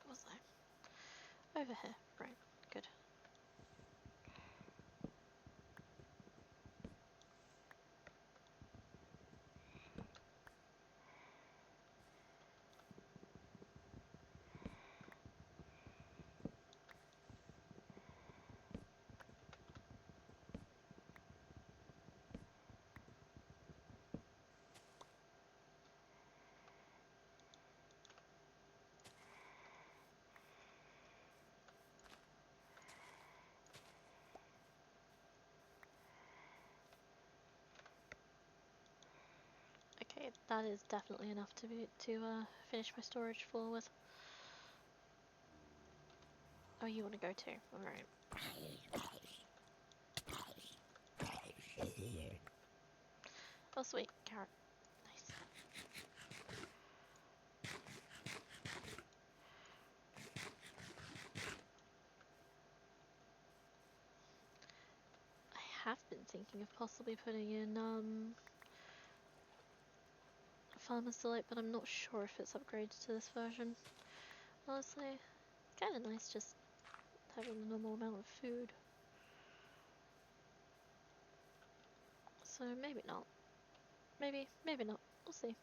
What was I? Over here. Right. Good. Okay, that is definitely enough to finish my storage floor with. Oh, you want to go too? All right. Oh, sweet carrot. Nice. I have been thinking of possibly putting in Farmer's Delight, but I'm not sure if it's upgraded to this version. Honestly, it's kind of nice just having a normal amount of food. So maybe not. Maybe not. We'll see.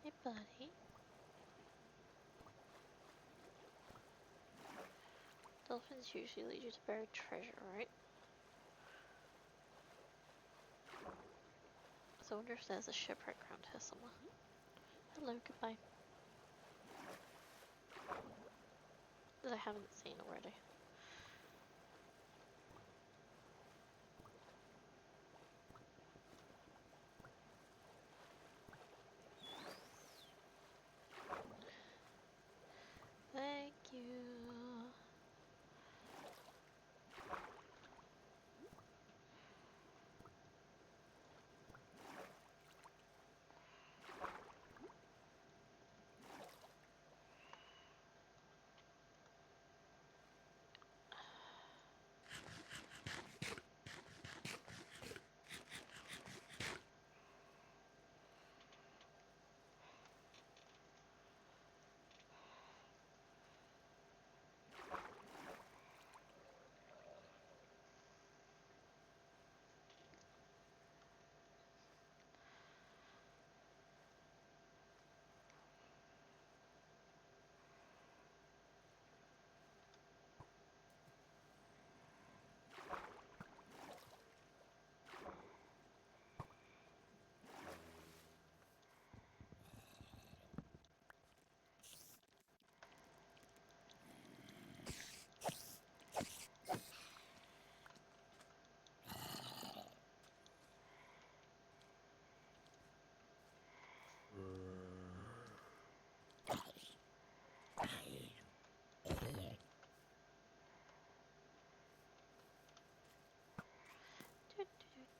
Hey, buddy. Dolphins usually lead you to buried treasure, right? So I wonder if there's a shipwreck around here somewhere. Hello, goodbye. That I haven't seen already. Thank you.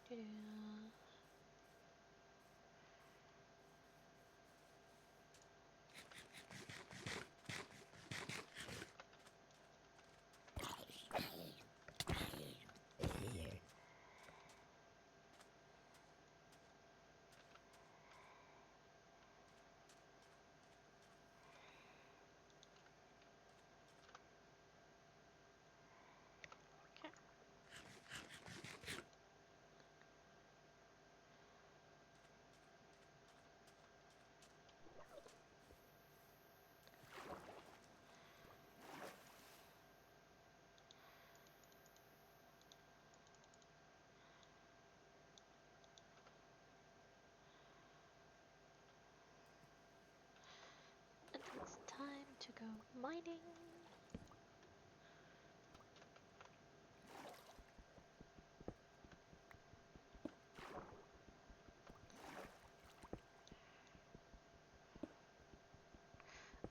Do-do. Okay. And it's time to go mining.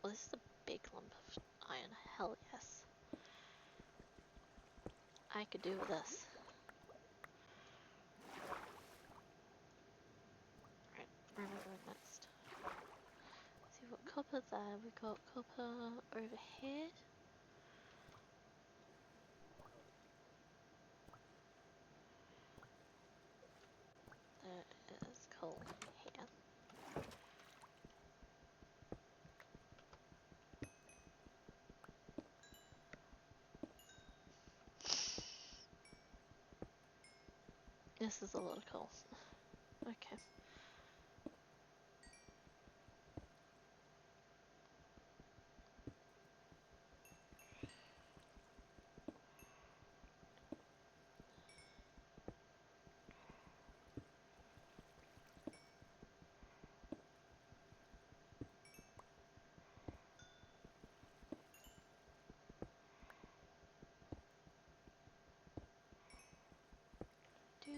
Well, this is a big lump of iron. Hell yes. I could do with this. Right, where am I going next? See, we've got copper there, we've got copper over here. There is coal here. This is a lot of coal. Okay. Do.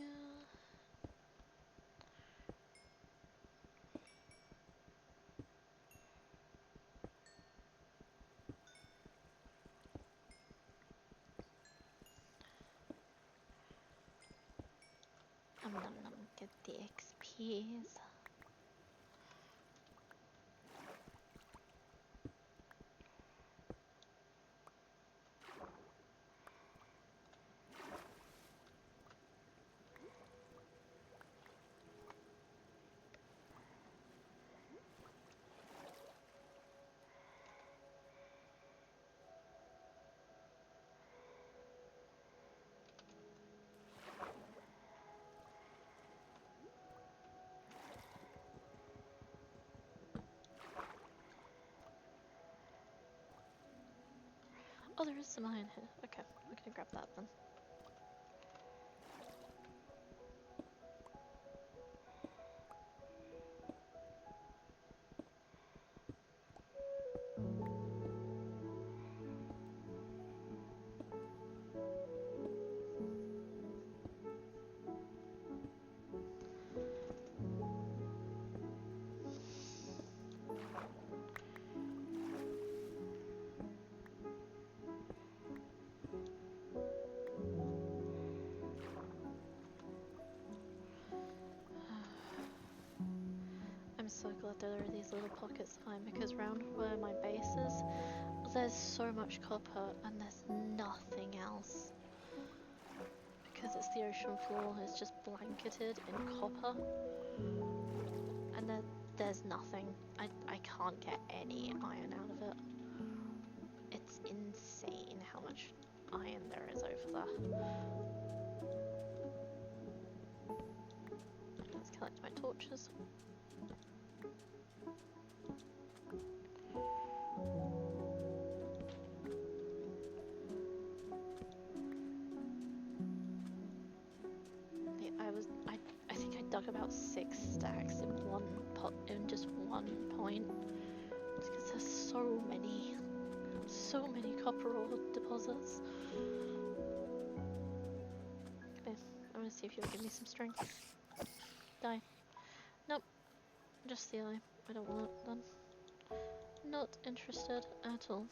Get the XPs. Oh, there is some iron here. Okay, we're gonna grab that then. I'm so glad there are these little pockets of iron because round where my base is, there's so much copper and there's nothing else. Because it's the ocean floor, it's just blanketed in copper. And there's nothing. I can't get any iron out of it. It's insane how much iron there is over there. Let's collect my torches. I think I dug about 6 stacks in one pot in just one point. It's because there's so many copper ore deposits. Come here. I want to see if you'll give me some strength. Die. Nope. Just the eye. I don't want it then. Not interested at all.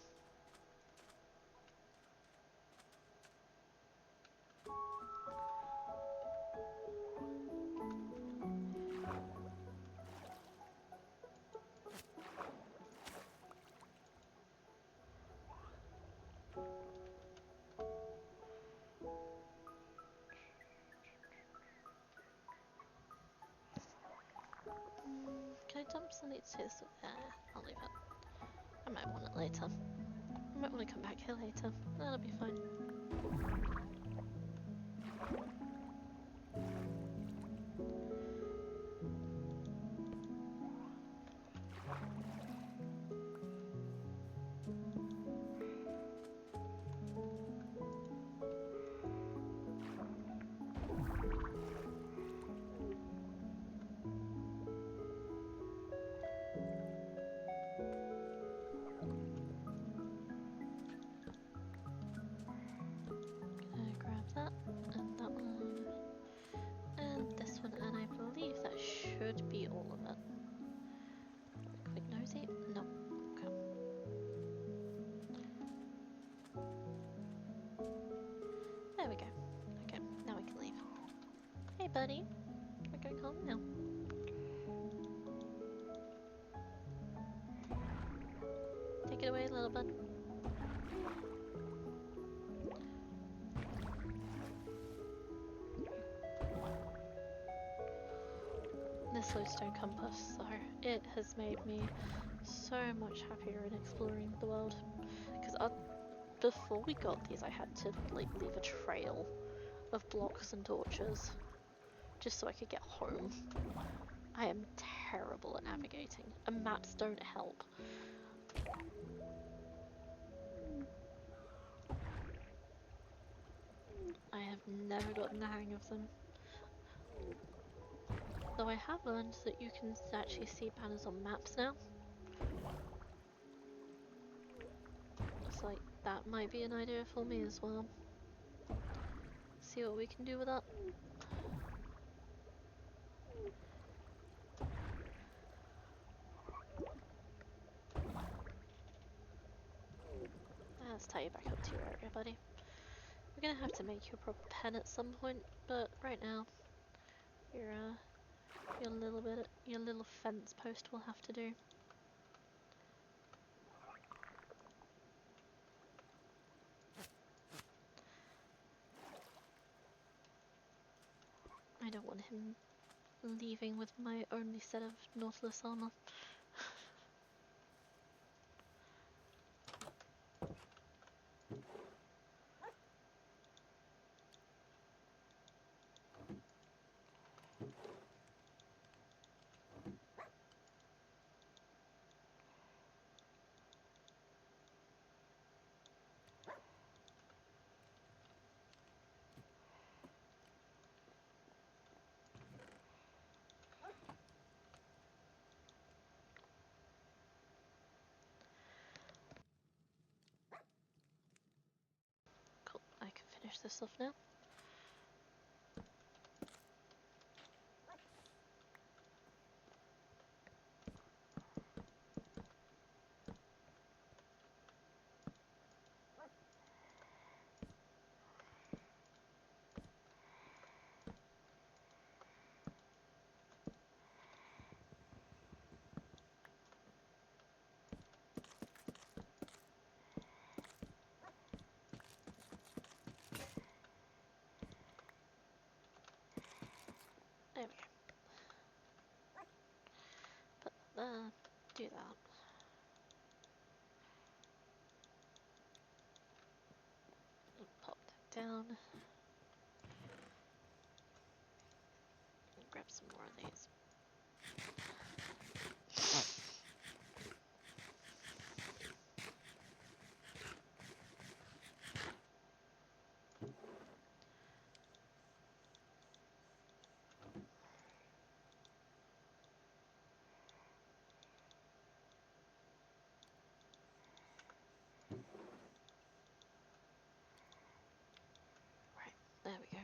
items. I need to see this. I'll leave it. I might want it later. I might want to come back here later. That'll be fine. Grab that and that one and this one, and I believe that should be all of it. Quick nosy? No. Okay. There we go. Okay, now we can leave. Hey buddy, we're going home now. Take it away, little bud. This lodestone compass, though, it has made me so much happier in exploring the world. Because before we got these, I had to like leave a trail of blocks and torches just so I could get home. I am terrible at navigating, and maps don't help. I have never gotten the hang of them. Though I have learned that you can actually see banners on maps now. It's like, that might be an idea for me as well. See what we can do with that. Let's tie you back up to your area, buddy. We're gonna have to make you a proper pen at some point, but right now, your little fence post will have to do. I don't want him leaving with my only set of Nautilus armor. Cool, I can finish this off now. There we go. Put that there, do that. Pop that down. And grab some more of these. Right, there we go.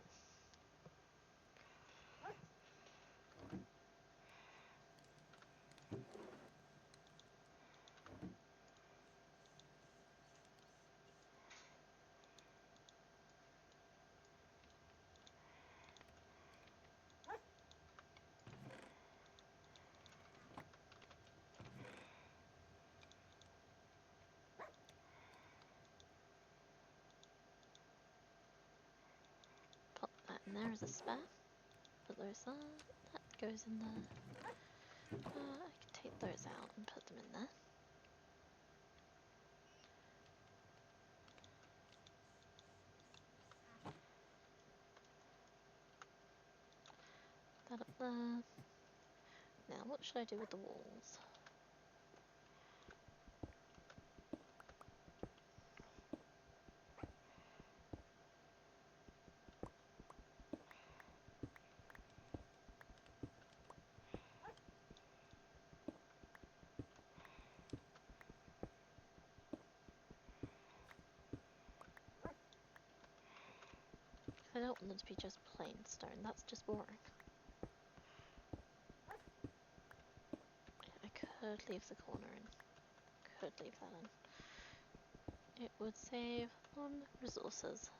Pop that in there as a spare. Put those there. That goes in there. I can take those out and put them in there. That up there. Now, what should I do with the walls? I don't want them to be just plain stone, that's just boring. I could leave the corner in. Could leave that in. It would save on resources.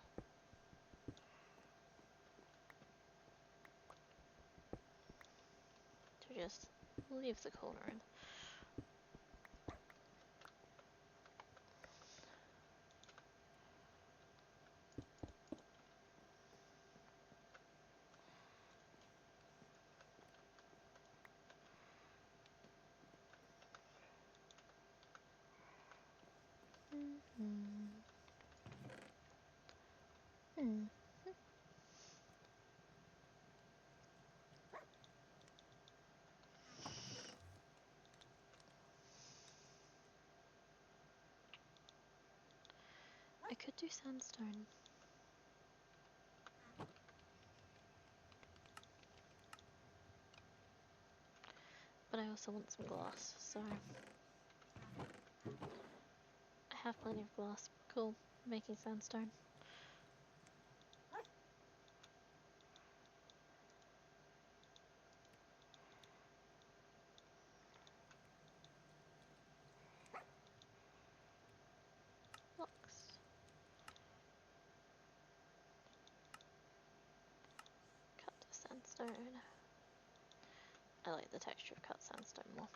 To just leave the corner in. I could do sandstone. But I also want some glass, so I have plenty of glass. Cool, making sandstone. Blocks. Cut sandstone. I like the texture of cut sandstone more.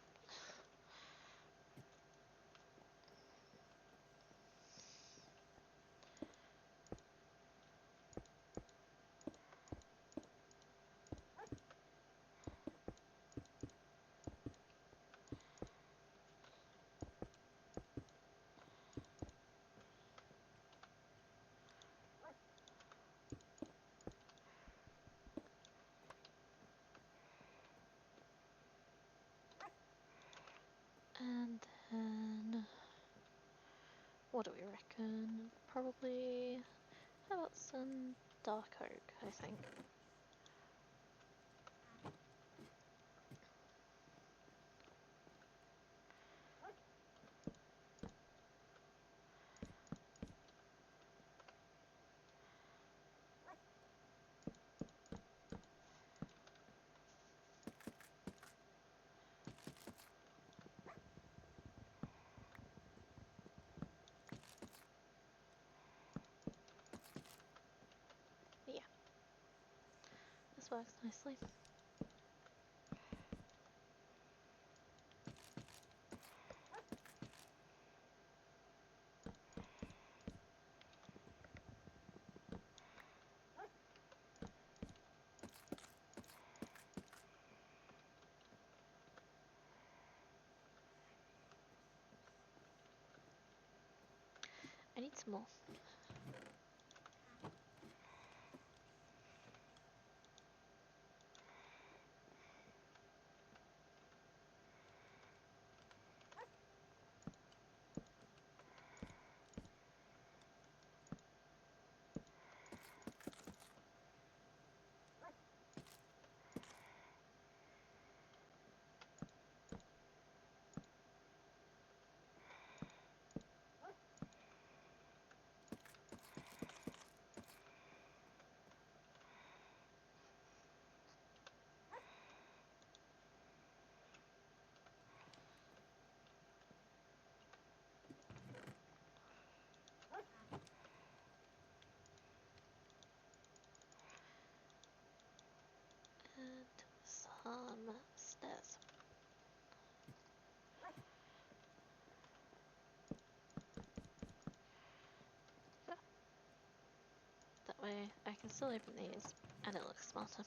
And then, what do we reckon? Probably, how about some dark oak, I think. But yeah, this works nicely. I need some more. And some stairs. Yeah. That way I can still open these and it looks smarter.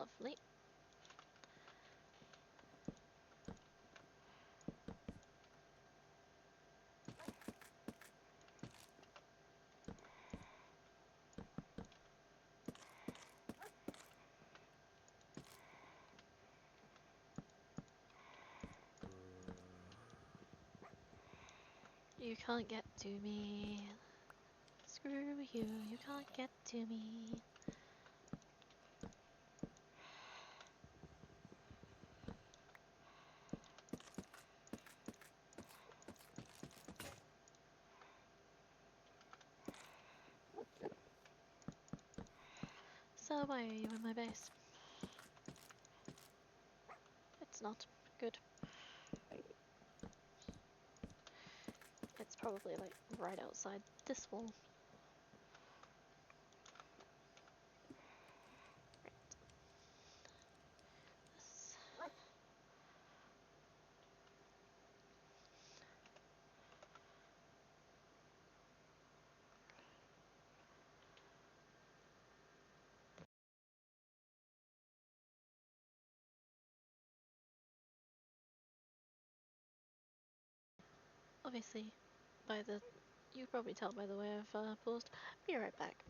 Lovely. You can't get to me. Screw you, you can't get to me. So why are you in my base? It's not good. It's probably like right outside this wall. This. Obviously, you can probably tell by the way I've paused. Be right back.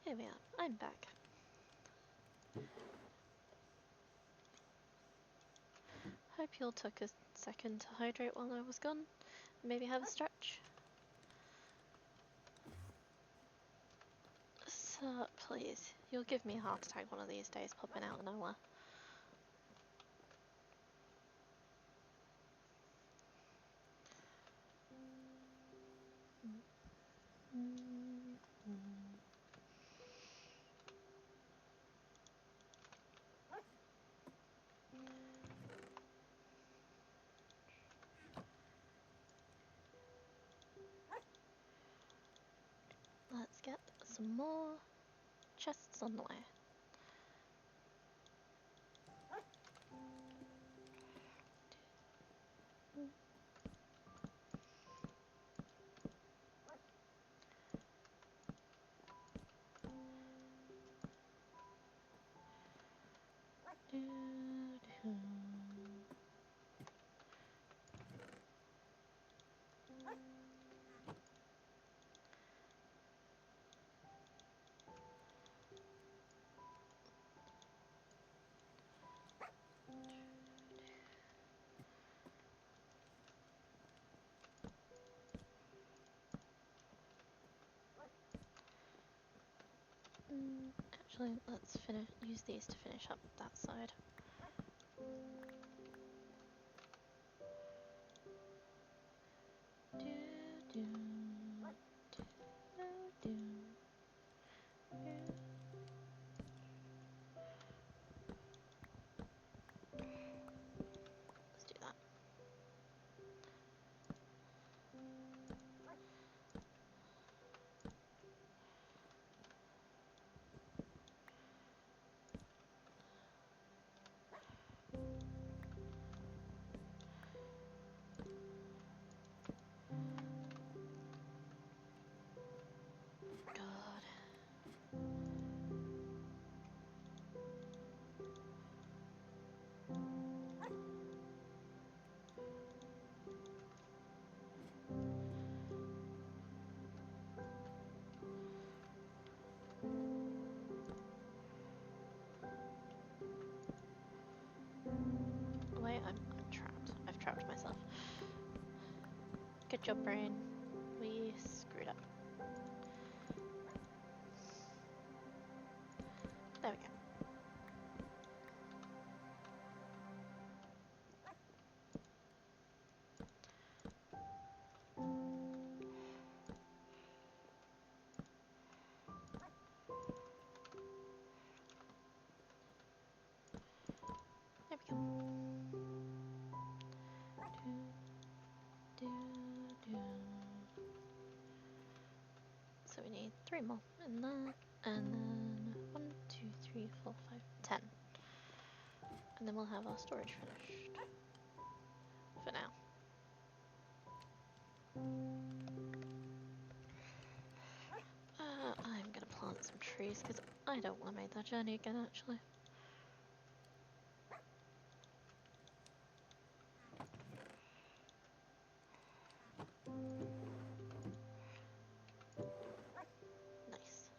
Here we are. I'm back. Hope you all took a second to hydrate while I was gone. Maybe have a stretch. So, please, you'll give me a heart attack one of these days, popping out of nowhere. Let's get some more chests on the way. Actually, let's use these to finish up that side. Let's do that. God. Wait, I'm trapped. I've trapped myself. Good job, brain. We screwed up. There we go. There we go. So we need 3 more in that, and then 1, 2, 3, 4, 5, 10. And then we'll have our storage finished. For now. I'm gonna plant some trees because I don't want to make that journey again, actually. Nice.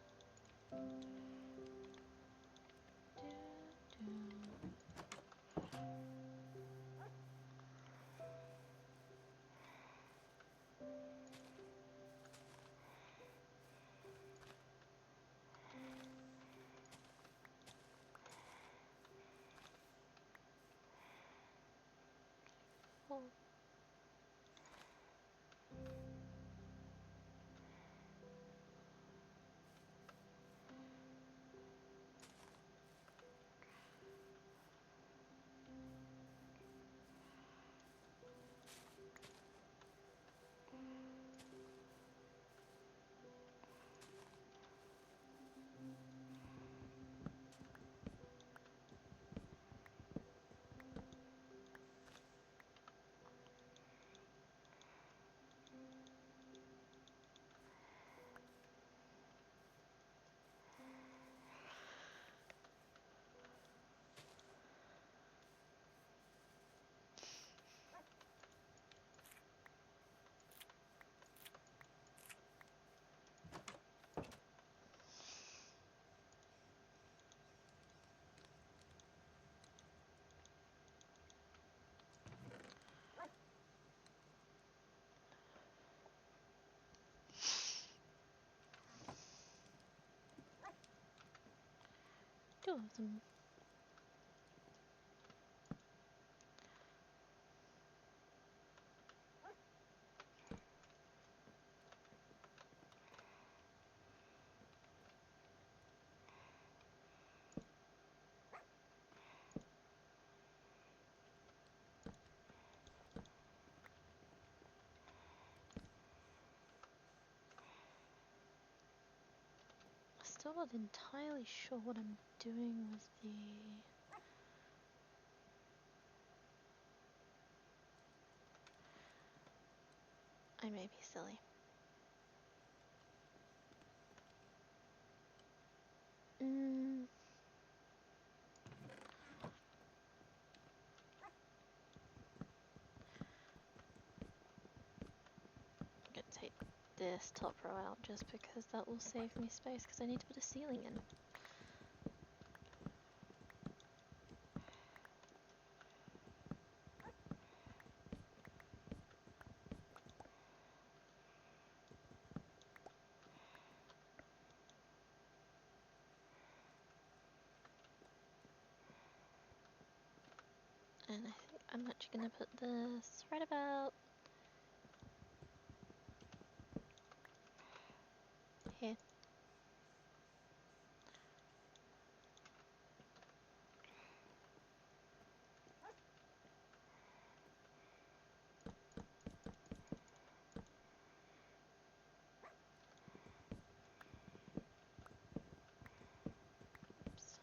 two of them. Still not entirely sure what I'm doing with the... I may be silly. I'm gonna take this top row out just because that will save me space because I need to put a ceiling in. And I think I'm actually gonna put this right about here. Oops.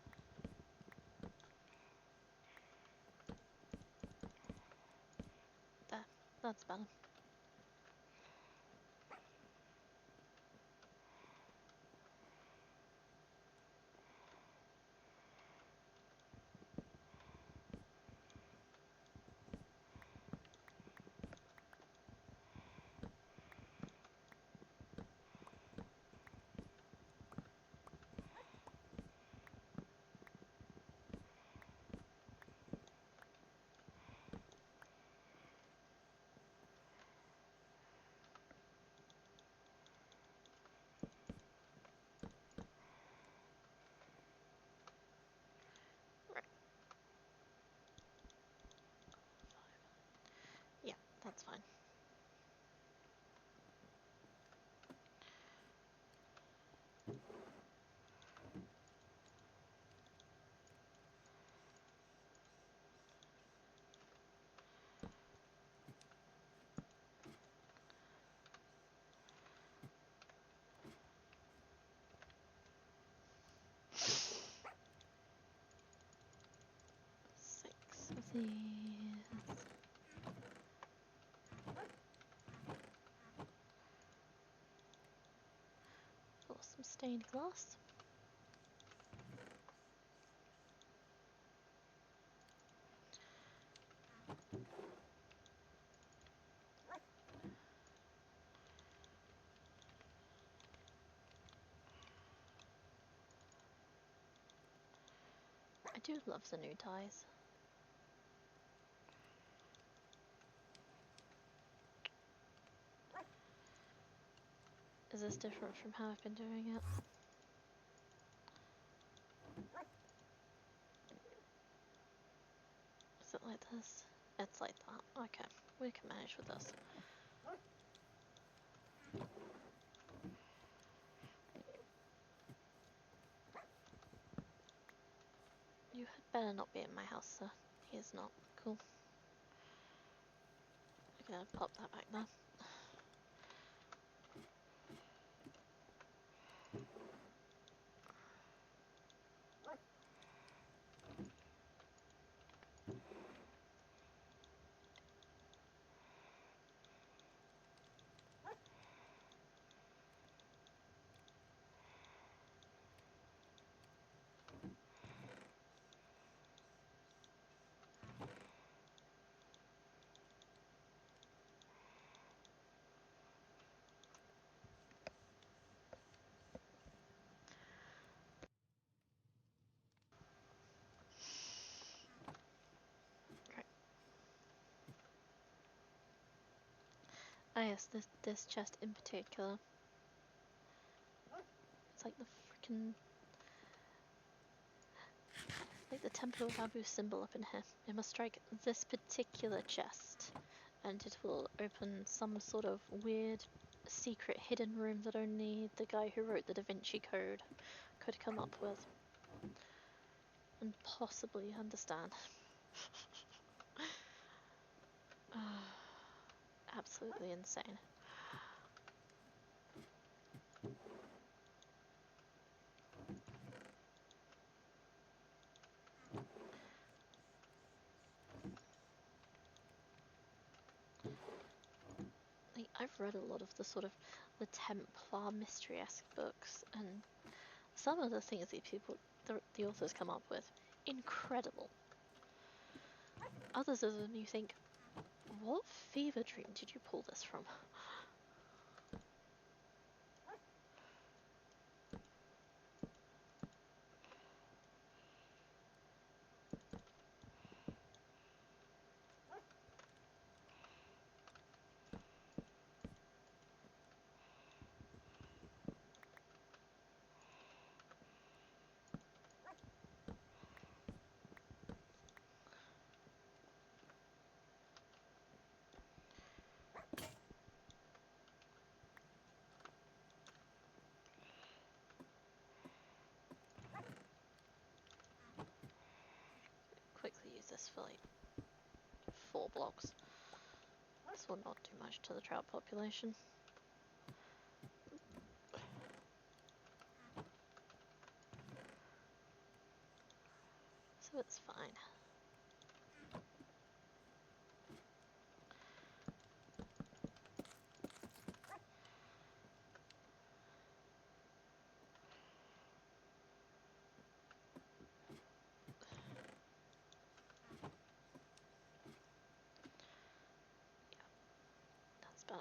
There, that's better. Yeah, that's fine. Six of these. For some stained glass. I do love the new ties. Is this different from how I've been doing it? Is it like this? It's like that. Okay, we can manage with this. You had better not be in my house, sir. He is not. Cool. I'm gonna pop that back there. Ah yes, this chest in particular. It's like the freaking... like the Temple of Abu symbol up in here. It must strike this particular chest, and it will open some sort of weird, secret, hidden room that only the guy who wrote the Da Vinci Code could come up with and possibly understand. Absolutely insane. Like, I've read a lot of the sort of the Templar mystery-esque books, and some of the things that the authors come up with, incredible. Others of them you think, what fever dream did you pull this from? Quickly use this for like 4 blocks. This will not do much to the trout population. So it's fine. That's better.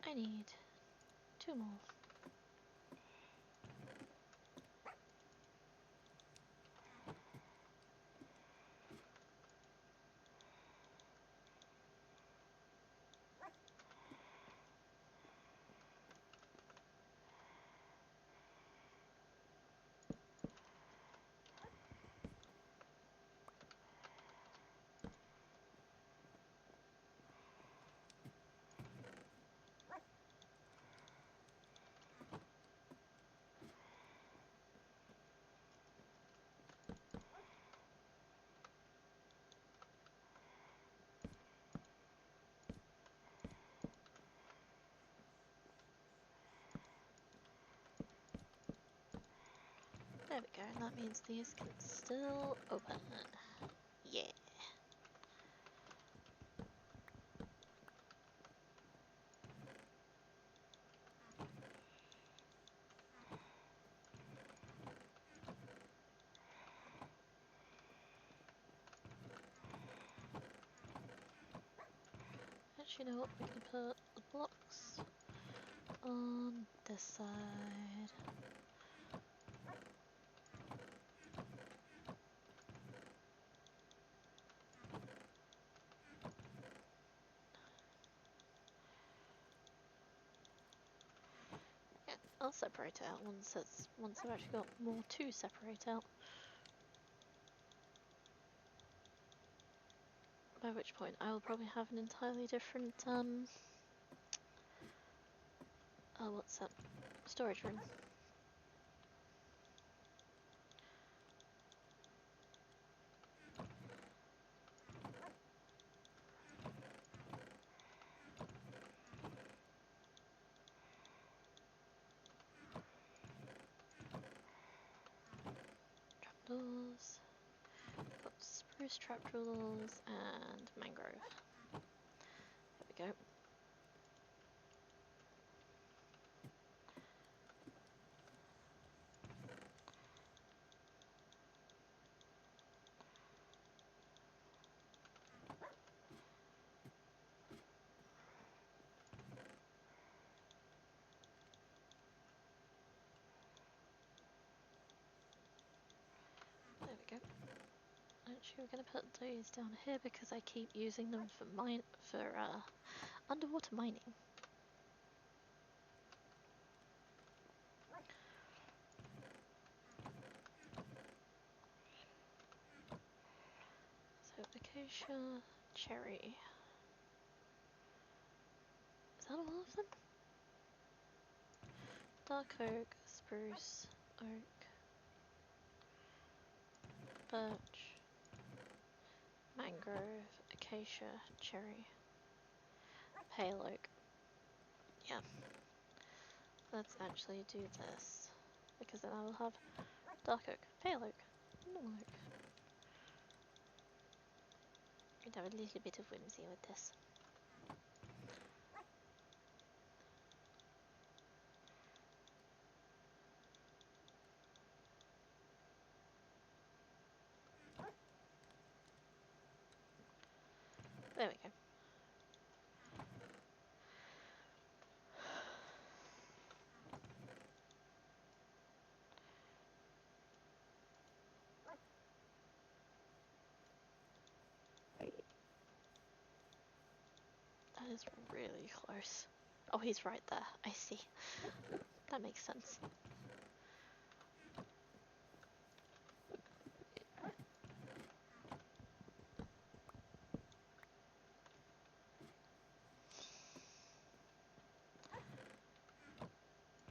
I need 2 more. There we go, and that means these can still open. Yeah. Actually, you know what? We can put the blocks on this side. Yeah, I'll separate it out once I've actually got more to separate out. By which point I will probably have an entirely different what's that? Storage room. Trapdoors. Got spruce trapdoors and mangrove. There we go. There we go. Actually, we're going to put these down here because I keep using them for underwater mining. So acacia, cherry. Is that all of them? Dark oak, spruce, oak, birch, mangrove, acacia, cherry, pale oak. Yeah. Let's actually do this, because then I will have dark oak, pale oak, normal oak. You can have a little bit of whimsy with this. There we go. That is really close. Oh, he's right there. I see. That makes sense.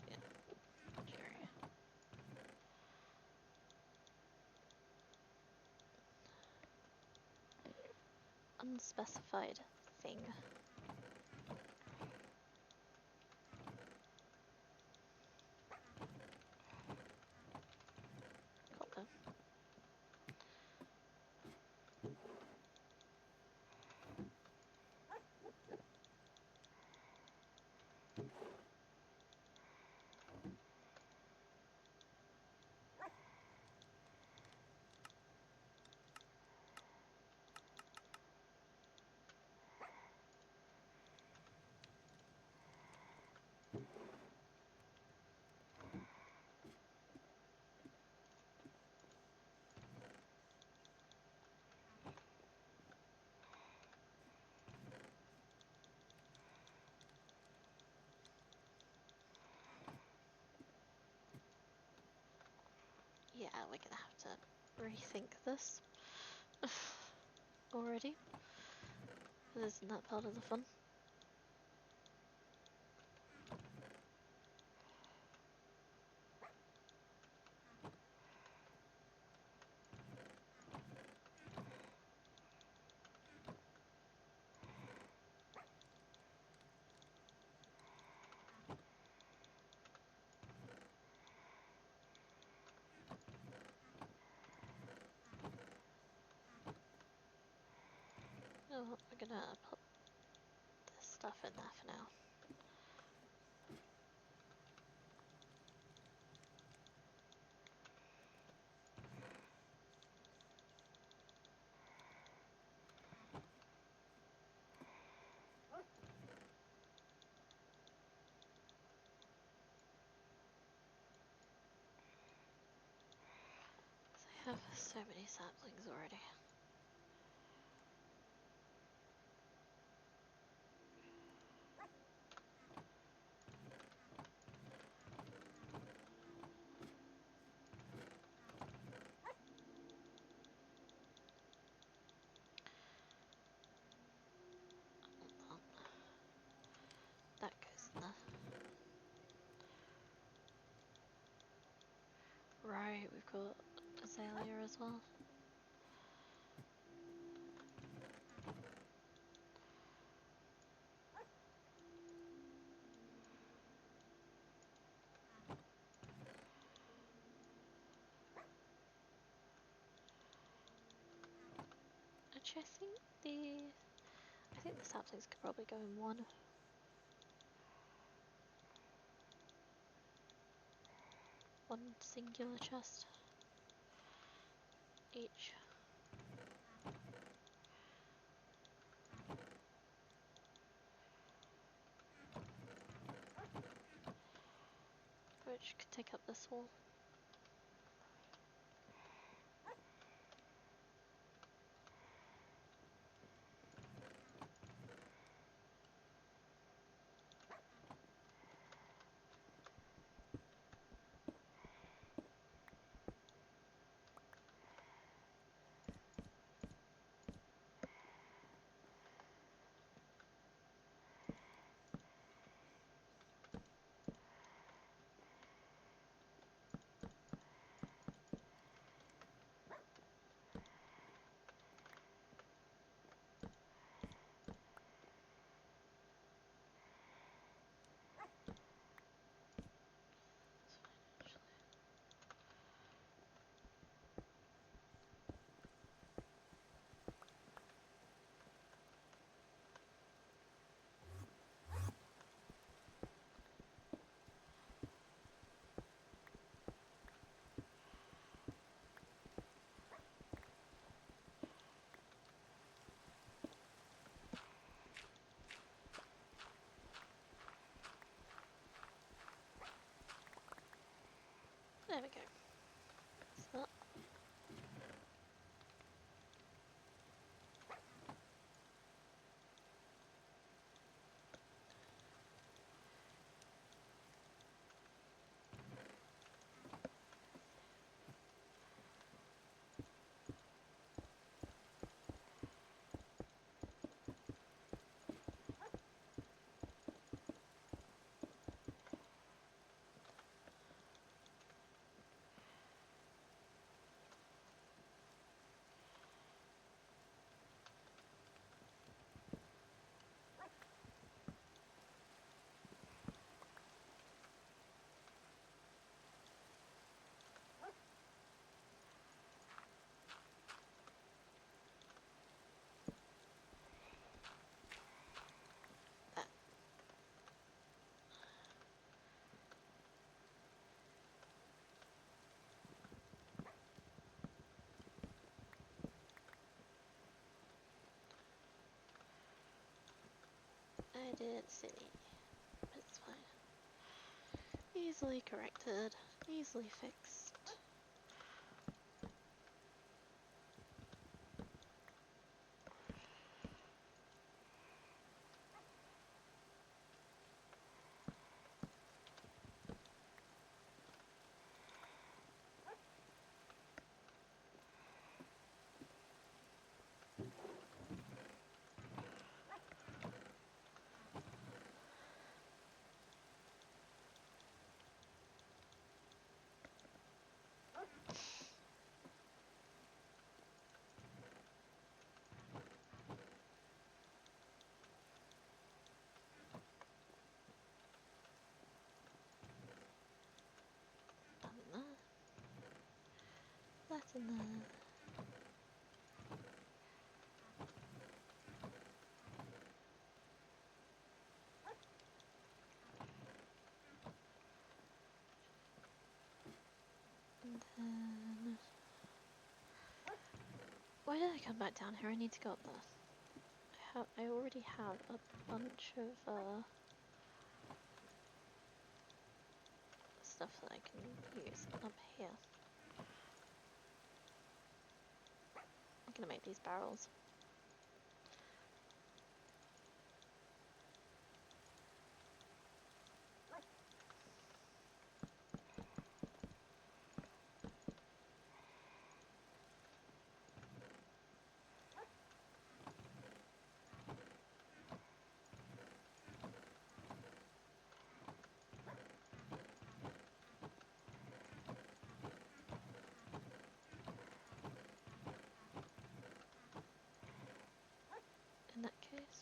Yeah, cherry. Unspecified thing. Copper. Yeah, we're gonna have to rethink this already. Isn't that part of the fun? You know what, we're gonna put this stuff in there for now. I have so many saplings already. Right, we've got Azalea as well. Actually, I think the saplings could probably go in one singular chest each. Which could take up this wall. There we go. So that. I did silly. It's fine. Easily corrected. Easily fixed. That in there. And then... Why did I come back down here? I need to go up there. I already have a bunch of stuff that I can use up here. I'm gonna make these barrels.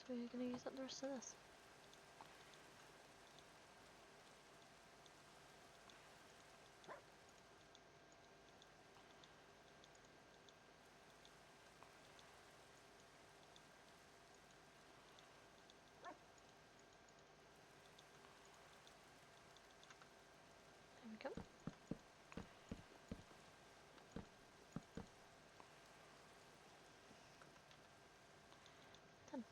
we're gonna use up the rest of this. There we go. Done.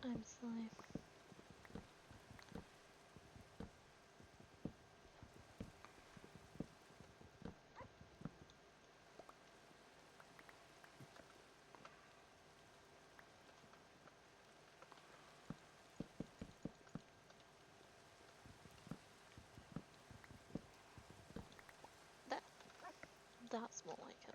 I'm silly. There. That's more like it.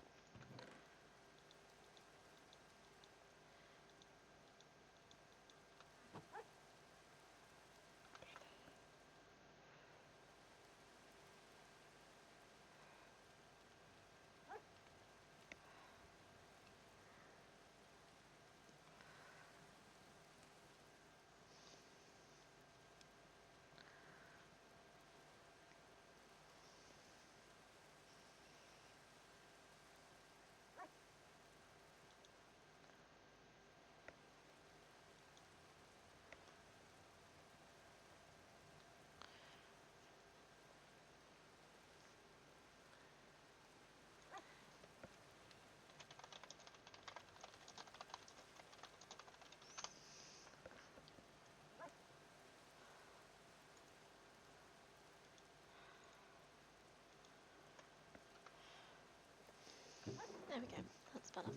There we go. That's better.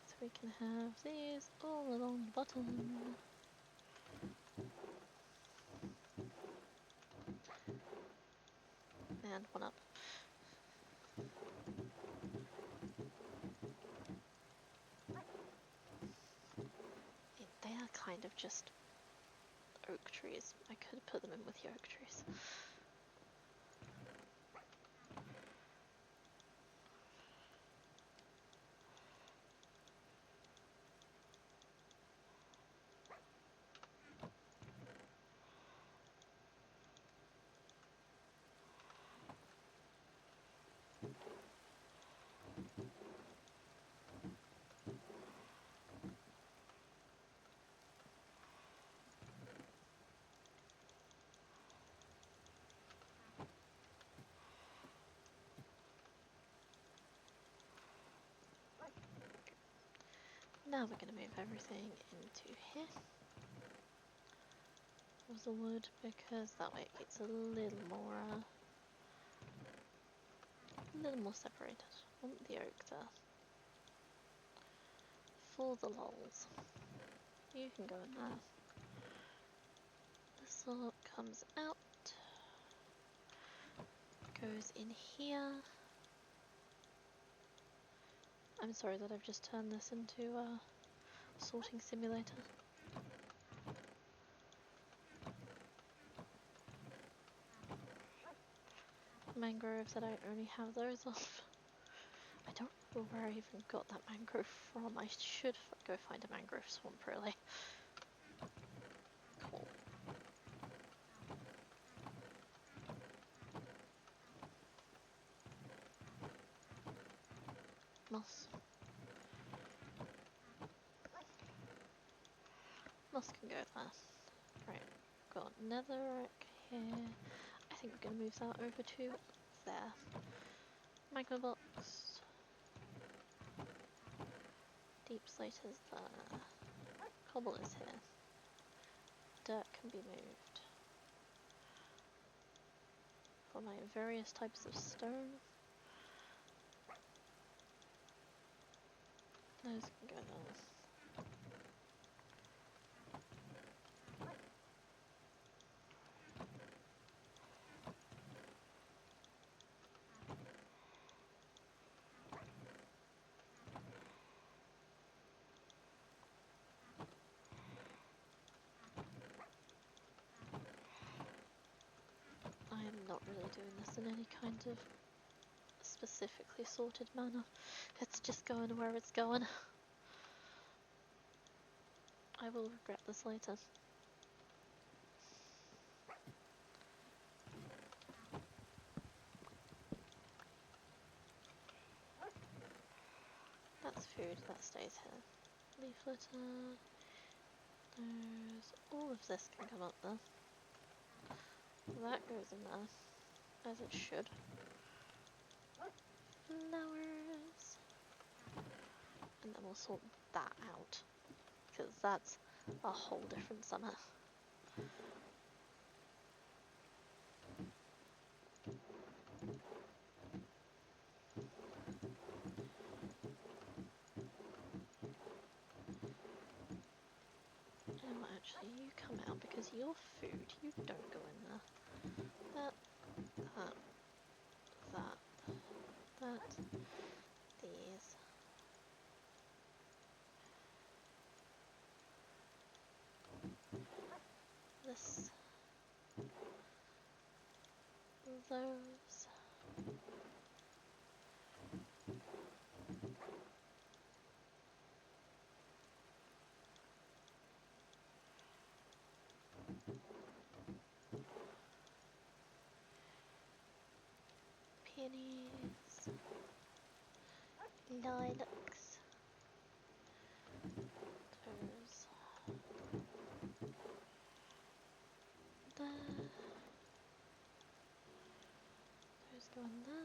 So we can have these all along the bottom. And one up. They are kind of just oak trees. I could put them in with the oak trees. Now we're going to move everything into here with the wood, because that way it gets a little more separated. I want the oak there. For the lols. You can go in there. This all comes out. Goes in here. I'm sorry that I've just turned this into a sorting simulator. Mangroves that I only have those of. I don't know where I even got that mangrove from. I should go find a mangrove swamp, really. Cool. Moss. Moss can go there. Right, got netherrack here. I think we're going to move that over to there. Magma box. Deep slate is there. Cobble is here. Dirt can be moved. For my various types of stone. Those can go there. I am not really doing this in any kind of specifically sorted manner. It's just going where it's going. I will regret this later. That's food, that stays here. Leafleter. There's all of this can come up there. That goes in there, as it should. Flowers. And then we'll sort that out, because that's a whole different summer. Oh, actually, you come out because you're food. You don't go in there. That, these. This. Those. Peonies. Lilacs. Those. There. Those go in there.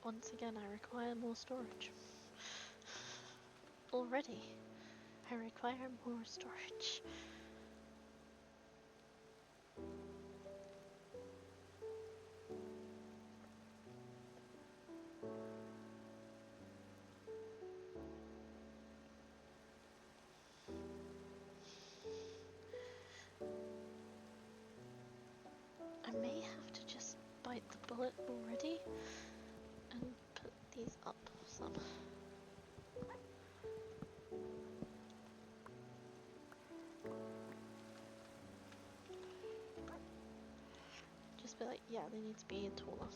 Once again, I require more storage. Already, I require more storage. I may have to just bite the bullet already and put these up some. Just be like, yeah, they need to be taller.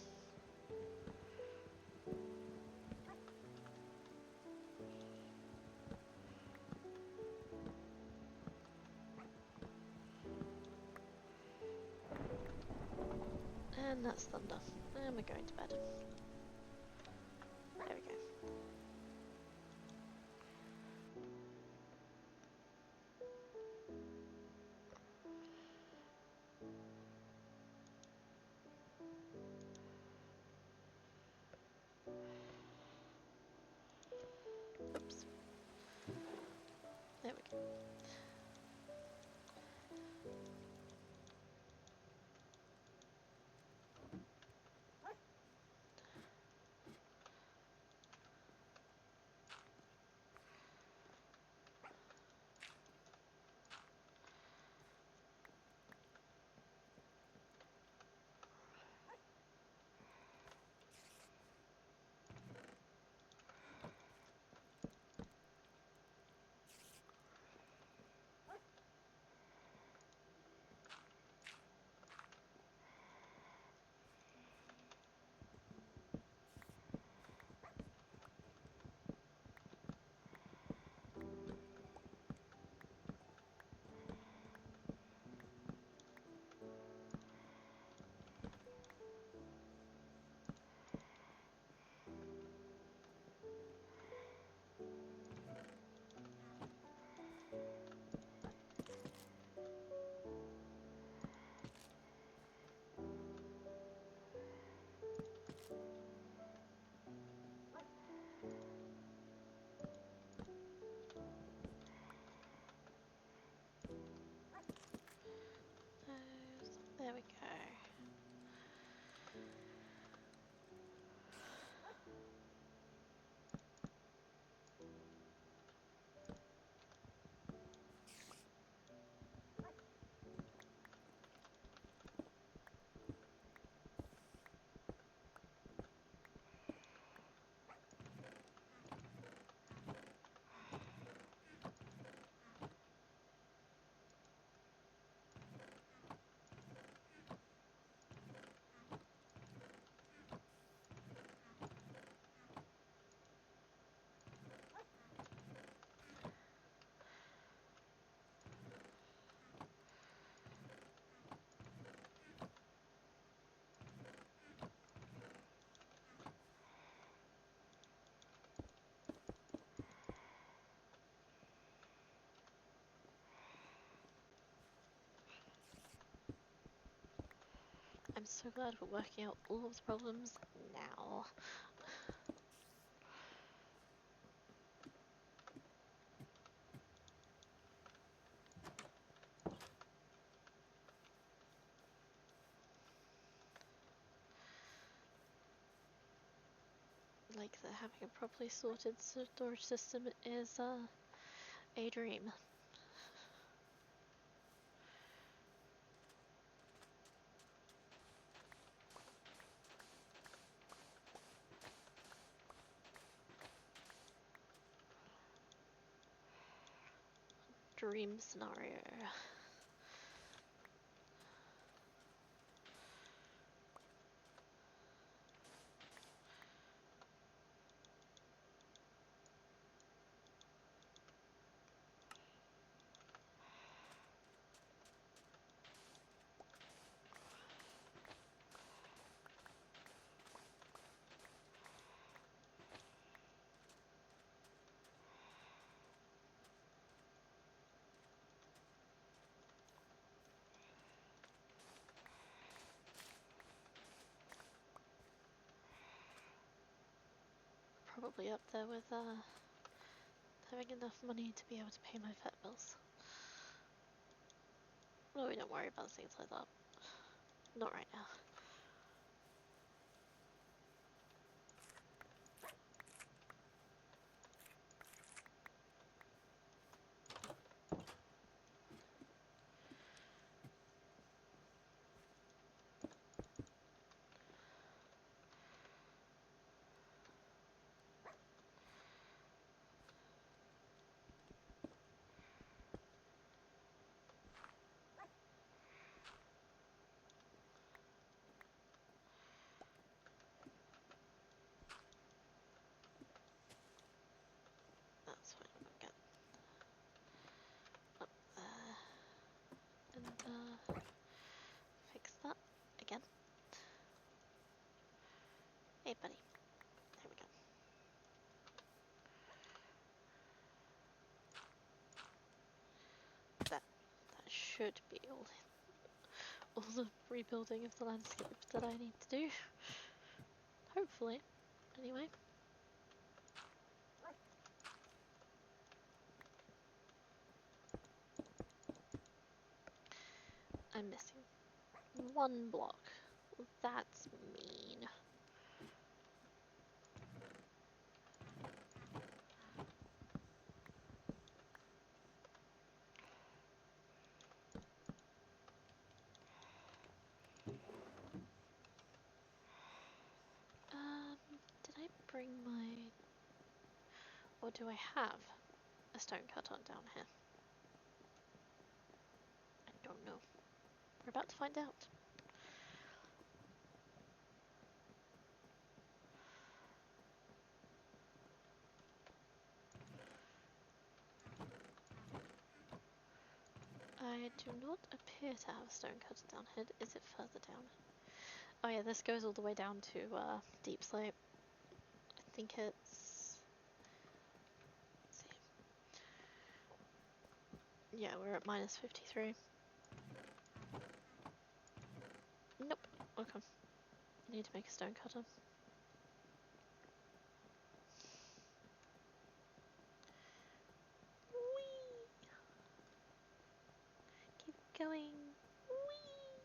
And that's thunder. And we're going to bed. There we go. Oops. There we go. so glad we're working out all of the problems now. Like that having a properly sorted storage system is a dream. Dream scenario. Probably up there with having enough money to be able to pay my vet bills. Well, we don't worry about things like that. Not right now. That's fine. We'll get up there and fix that again. Hey, buddy. There we go. That should be all the rebuilding of the landscape that I need to do. Hopefully. Anyway. I'm missing one block. That's mean. Did I bring my... Or do I have a stone cutter down here? I don't know. We're about to find out. I do not appear to have a stone cutter down here. Is it further down? Oh yeah, this goes all the way down to Deep Slope. I think it's... Let's see. Yeah, we're at minus 53. Nope. Okay. Need to make a stone cutter. Whee! Keep going. Whee!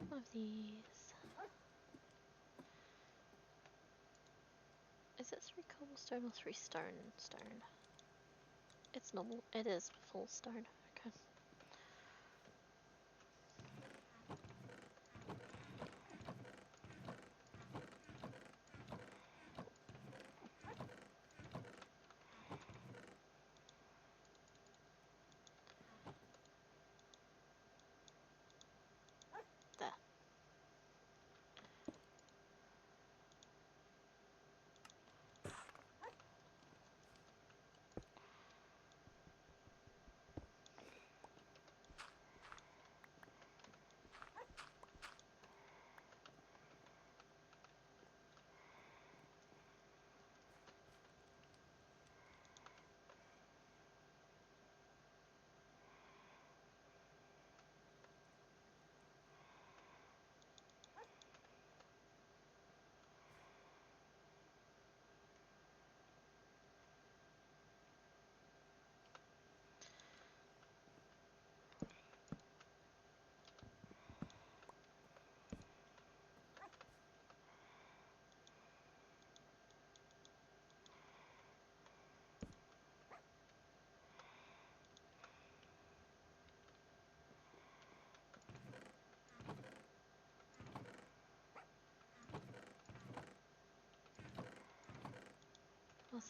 One of these. Is it 3 cobblestone or 3 stone? It's normal. It is full stone. Okay. There.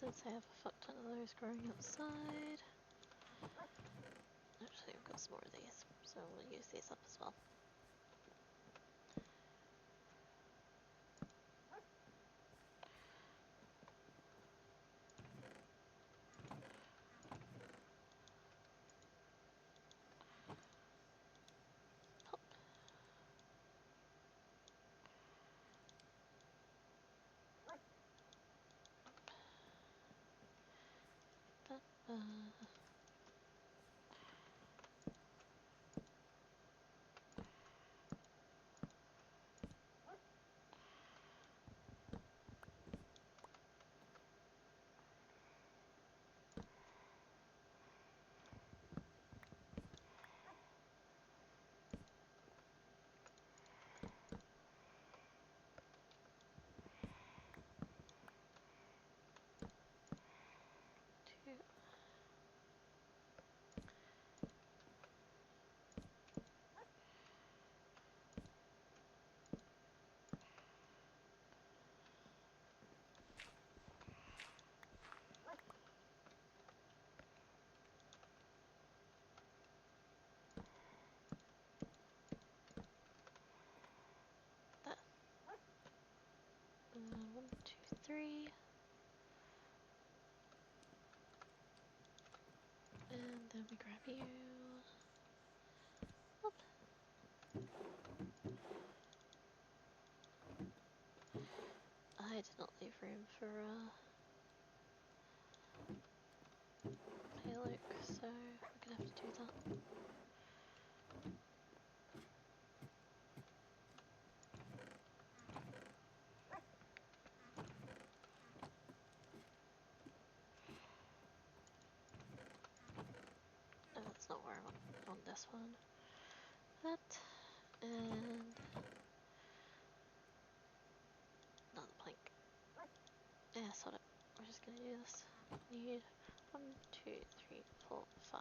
since I have a fuck ton of those growing outside. Actually, I've got some more of these, so we'll use these up as well. Pop. Two. There. 1, 2, 3. And then we grab you. Up. I did not leave room for pale oak, so we're gonna have to do that. No, that's not where I want this one. That, and another plank. Yeah, sod it. We're just gonna do this. Need 1, 2, 3, 4, 5.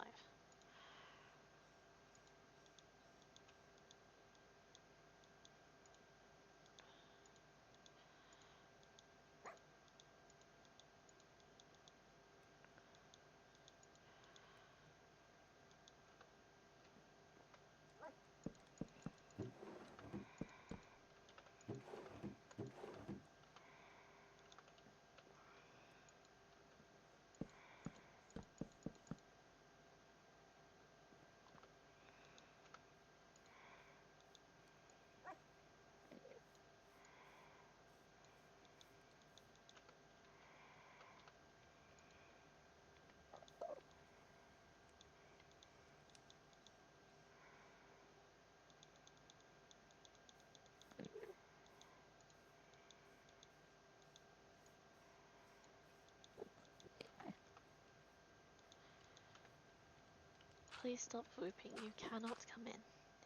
Please stop whooping. You cannot come in.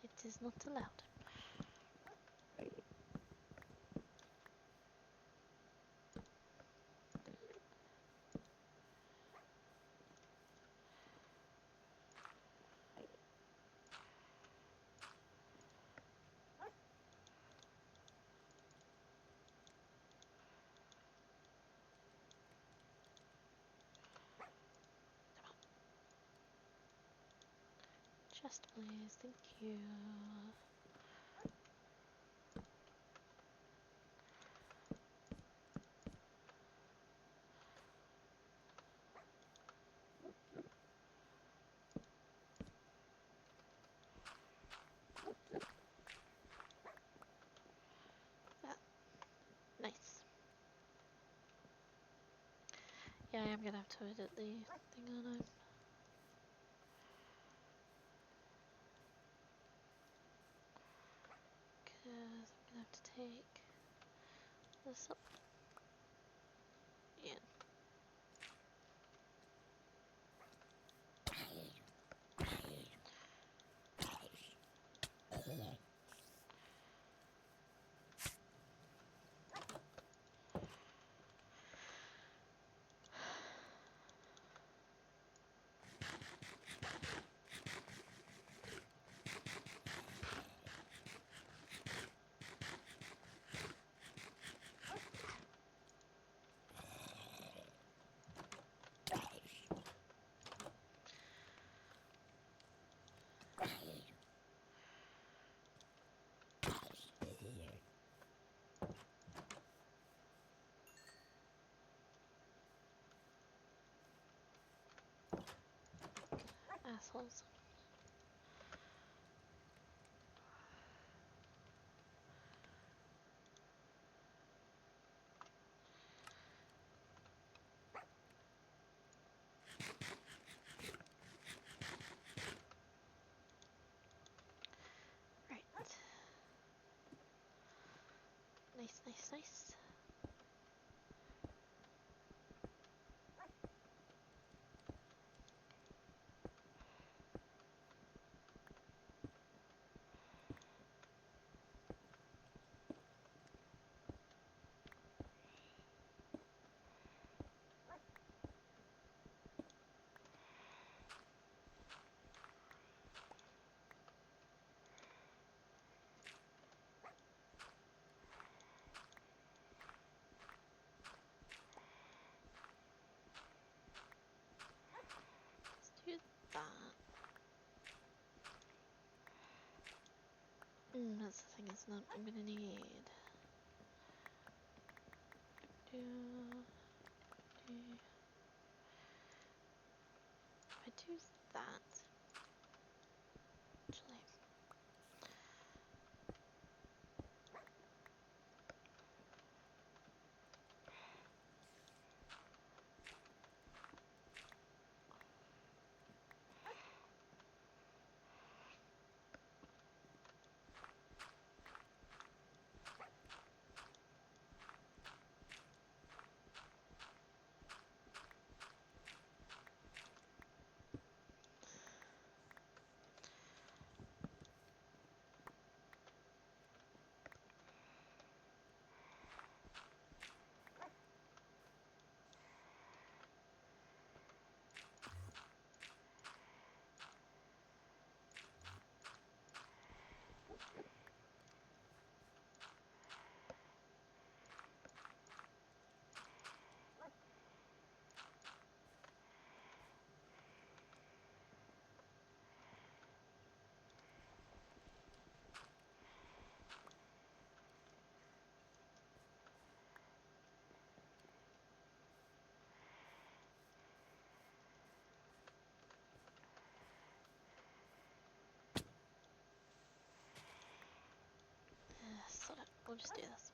It is not allowed. Chest, please. Thank you. That. Nice. Yeah, I am gonna have to edit the thing, aren't I? Because I'm gonna have to take this up. Yeah. Assholes. Right. Nice, nice, nice. Let's do that. That's the thing, isn't it? I'm gonna need... If I do that... Actually... sod it. We'll just do this.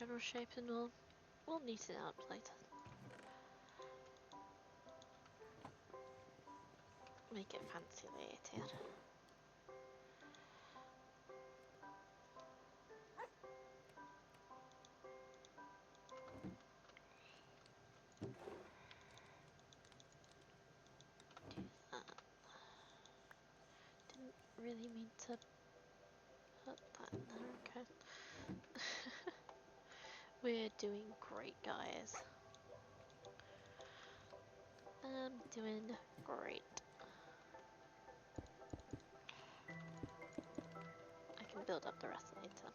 general shape, and we'll neaten it out later. Make it fancy later. Didn't really mean to put that in there, okay. We're doing great, guys. I'm doing great. I can build up the rest later.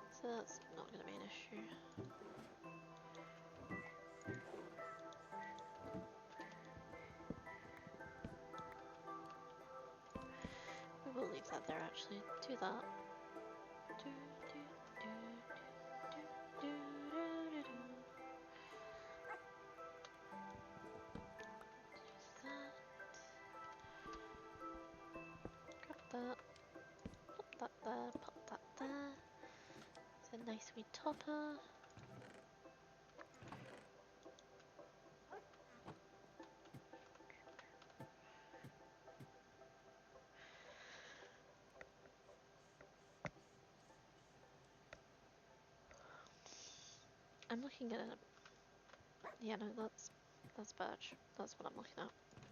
So that's not going to be an issue. We will leave that there actually. Do that. Grab that. Pop that there. Pop that there. It's a nice wee topper. I'm looking at it. Yeah, no, that's birch. That's what I'm looking at.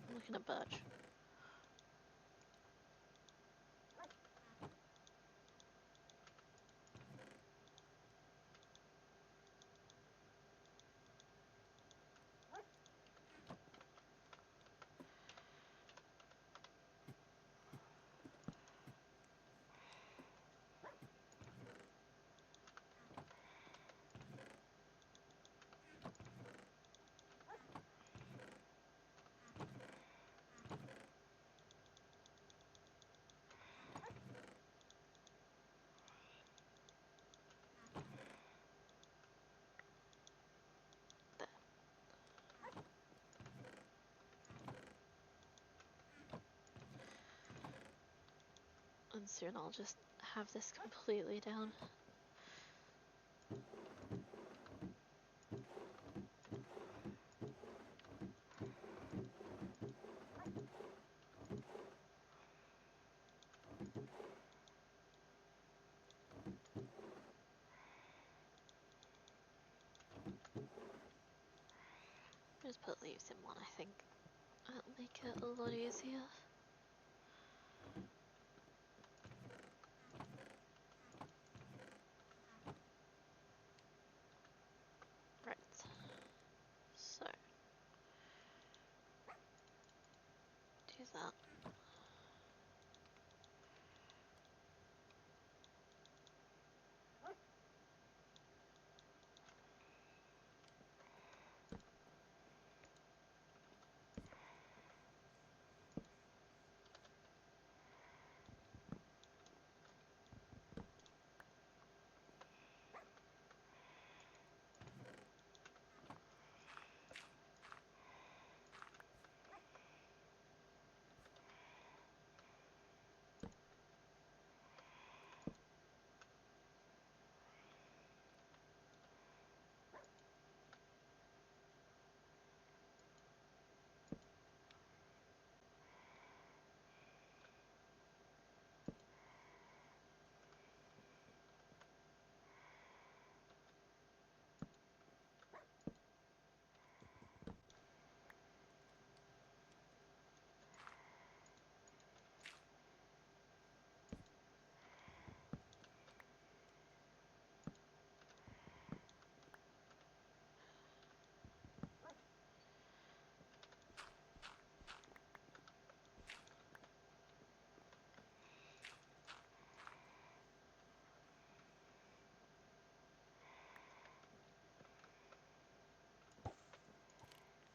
I'm looking at birch. And soon I'll just have this completely down. Just put leaves in one, I think. That'll make it a lot easier. Right. So. Do that.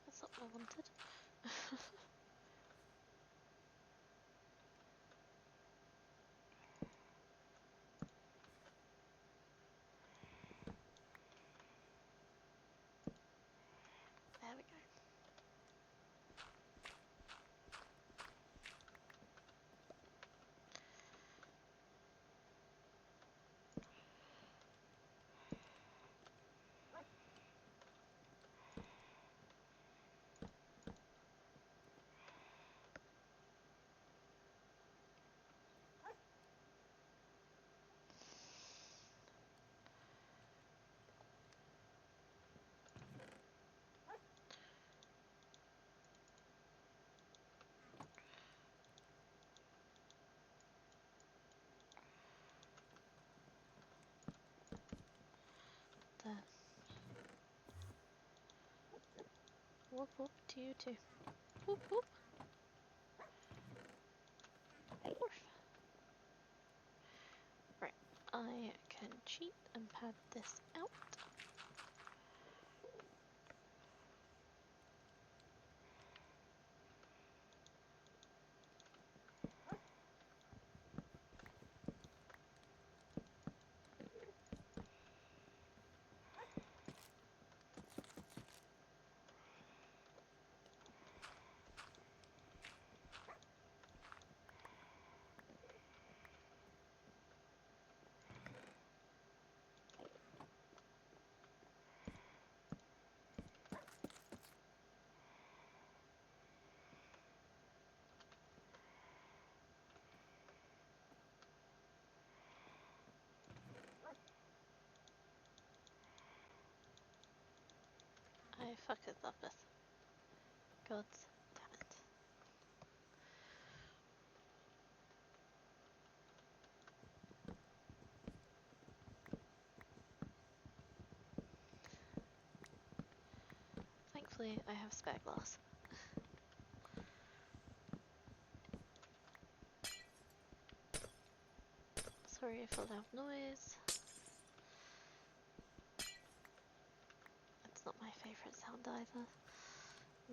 That's not what I wanted. There we go. Whoop whoop to you too. Whoop whoop. Woof. Right, I can cheat and pad this out. I fucked up this. God damn it. Thankfully, I have spare glass. Sorry for loud noise. It's not my favourite sound either.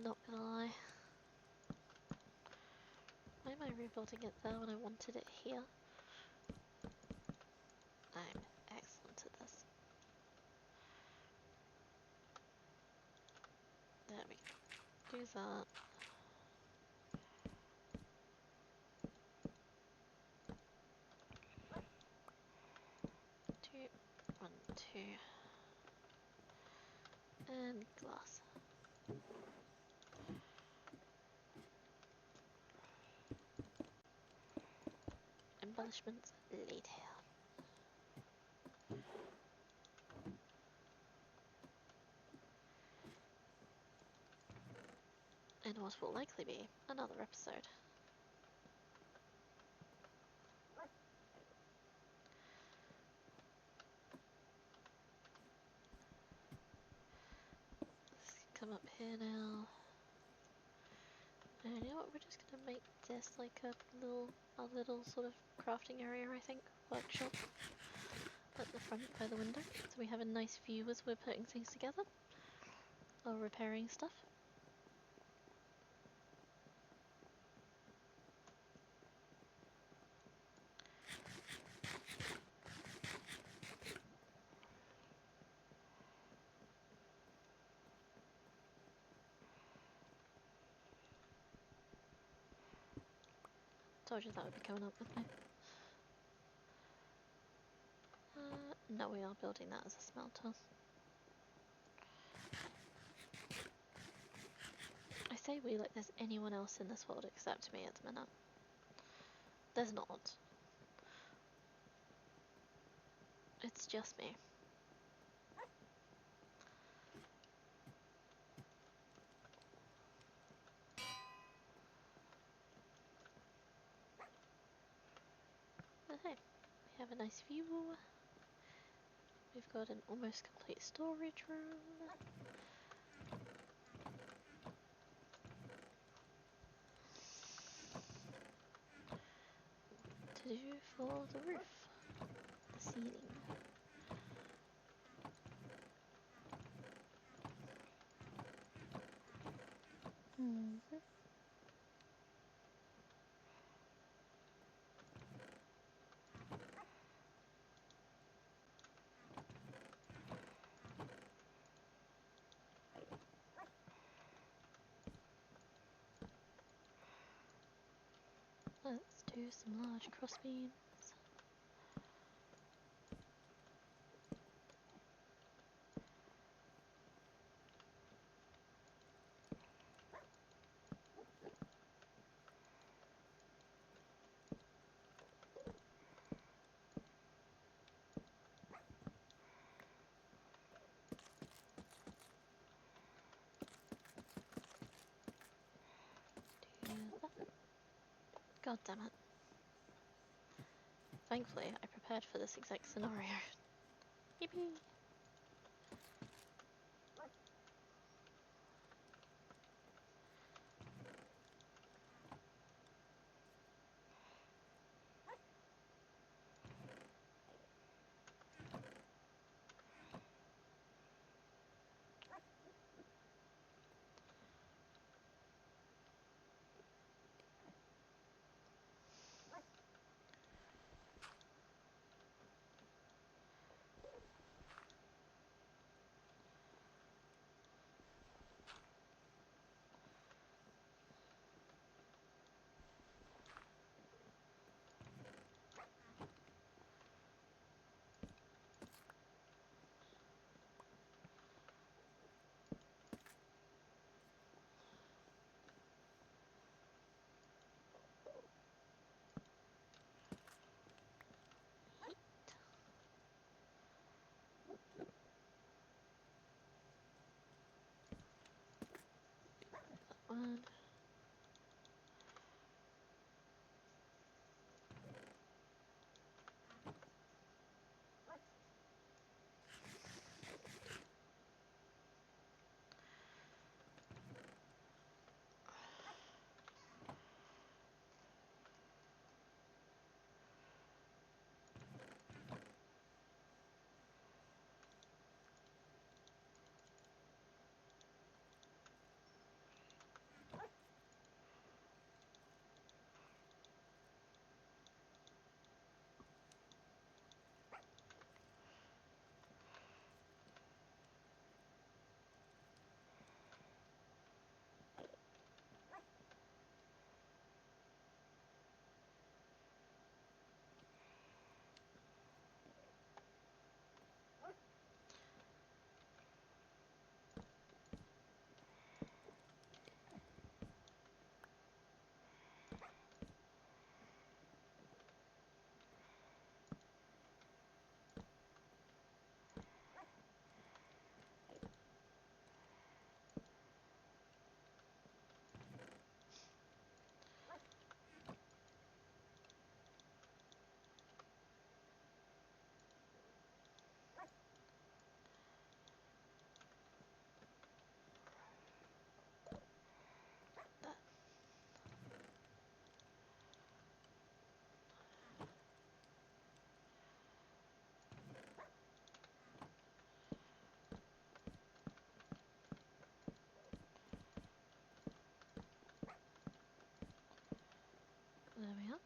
Not gonna lie. Why am I rebuilding it there when I wanted it here? I'm excellent at this. There we go. Do that. Two, one, two, and glass. Embellishments later. In what will likely be another episode. Let's come up here now. And you know what, we're just gonna make this like a little sort of crafting area, I think. Workshop. At the front by the window. So we have a nice view as we're putting things together. Or repairing stuff. Told you that would be coming up with me. No, we are building that as a smelter. I say we like there's anyone else in this world except me at the minute. There's not. It's just me. But hey, we have a nice view. We've got an almost complete storage room. To do for the roof. The ceiling. Mm-hmm. Let's do some large crossbeams. Do that. God damn it. Thankfully, I prepared for this exact scenario. Yippee! one. There we are.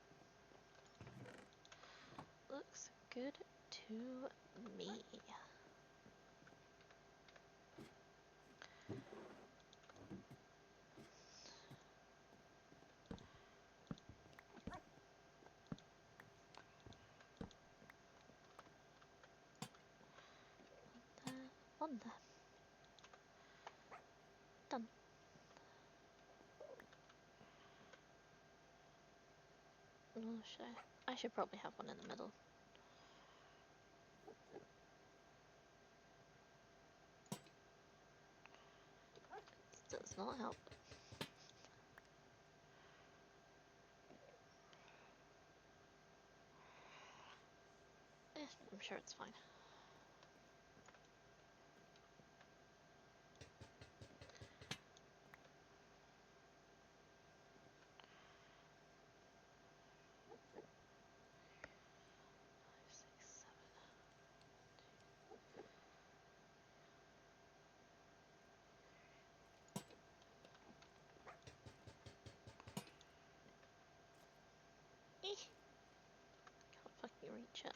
Looks good to me. On there. Done. Oh, I should probably have one in the middle. It does not help. I'm sure it's fine. Can't fucking reach it.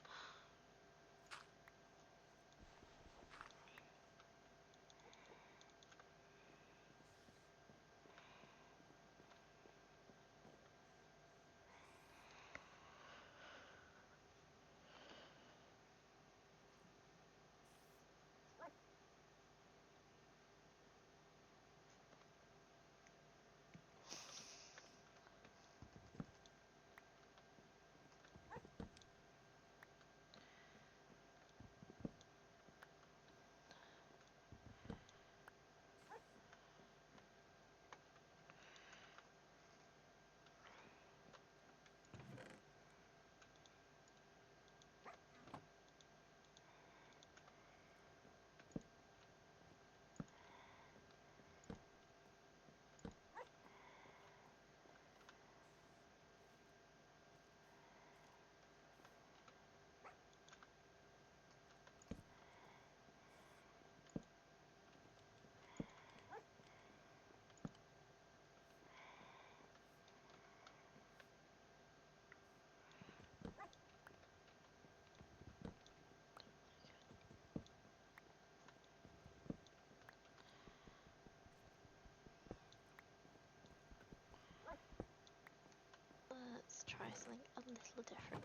Let's try something a little different.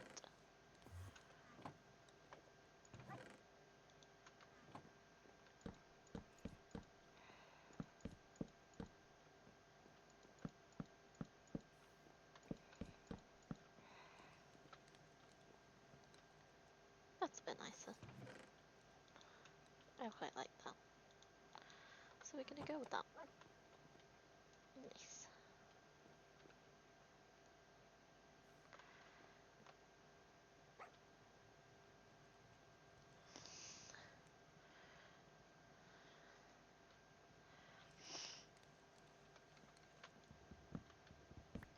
That's a bit nicer. I quite like that. So we're gonna go with that. Nice.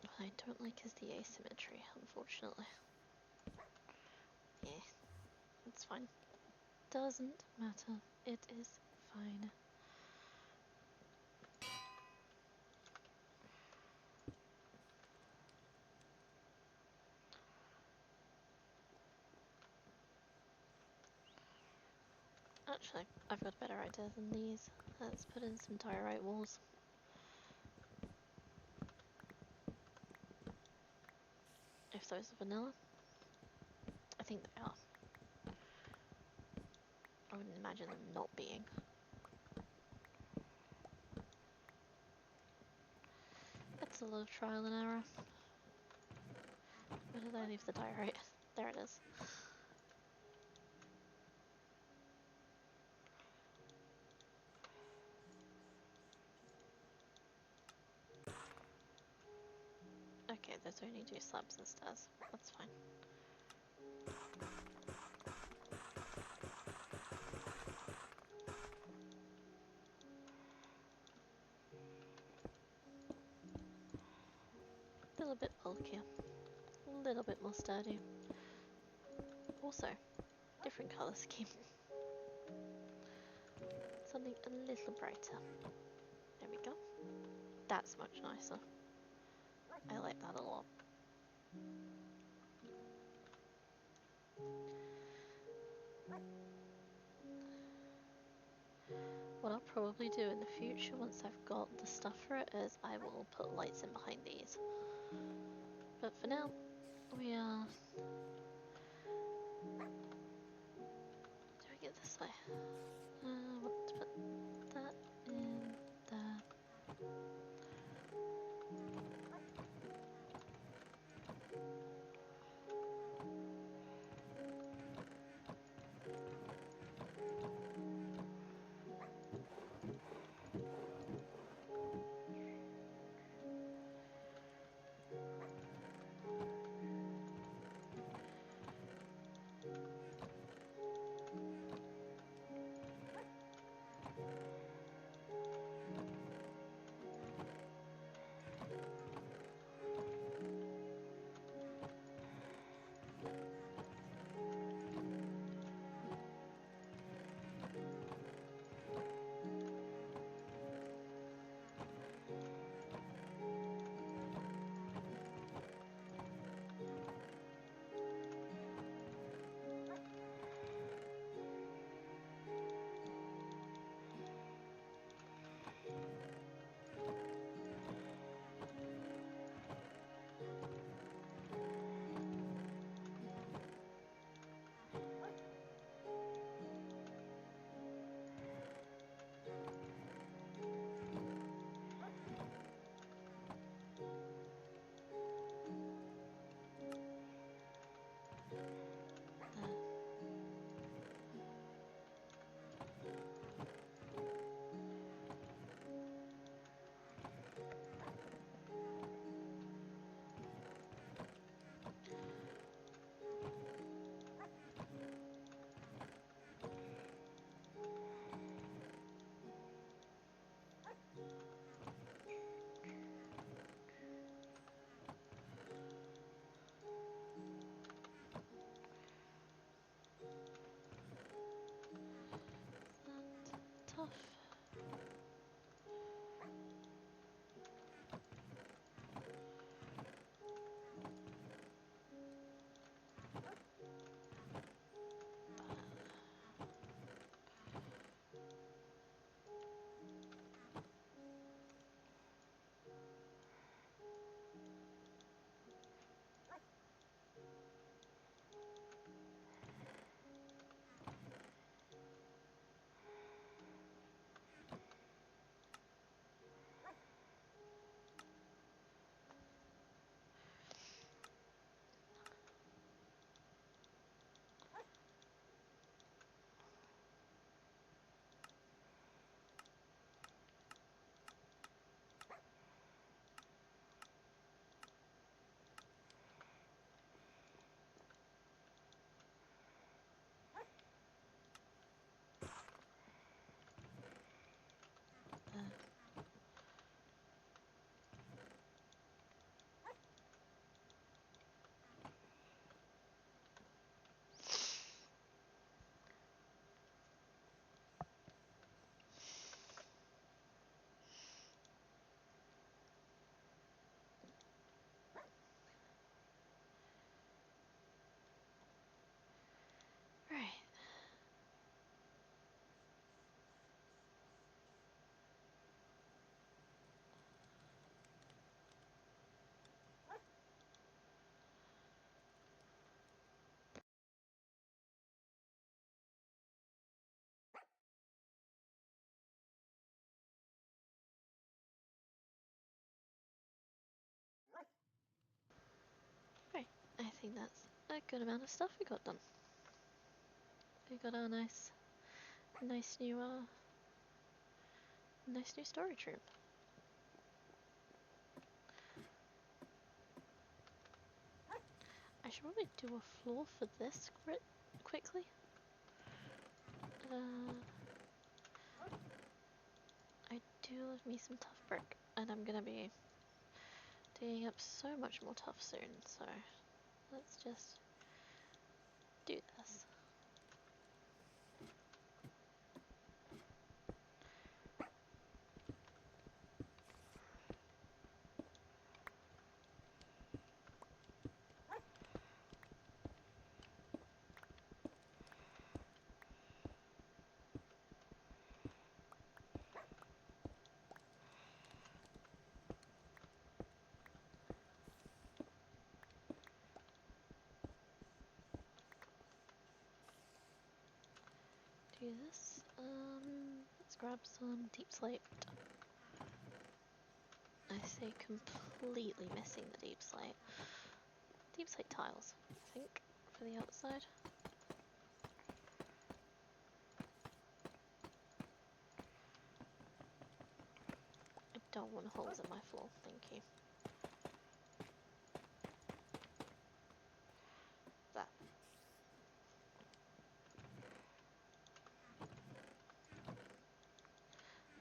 What I don't like is the asymmetry, unfortunately. Yeah, it's fine. Doesn't matter. It is fine. Actually, I've got a better idea than these. Let's put in some diorite walls. If those are vanilla. I think they are. I wouldn't imagine them not being. It's a lot of trial and error. Where did I leave the diorite? There it is. Okay, there's only 2 slabs and stairs. That's fine. A little bit bulkier. A little bit more sturdy. Also, different colour scheme. Something a little brighter. There we go. That's much nicer. I like that a lot. What I'll probably do in the future once I've got the stuff for it is I will put lights in behind these. But for now, we are doing it this way. I want to put that in there. That tough. think that's a good amount of stuff we got done. We got our nice new storage room. I should probably do a floor for this quickly. I do love me some tough brick, and I'm gonna be digging up so much more tough soon, so let's just do this. Do this. Let's grab some deep slate. I say completely missing the deep slate. Deep slate tiles, I think, for the outside. I don't want holes in my floor, thank you. There.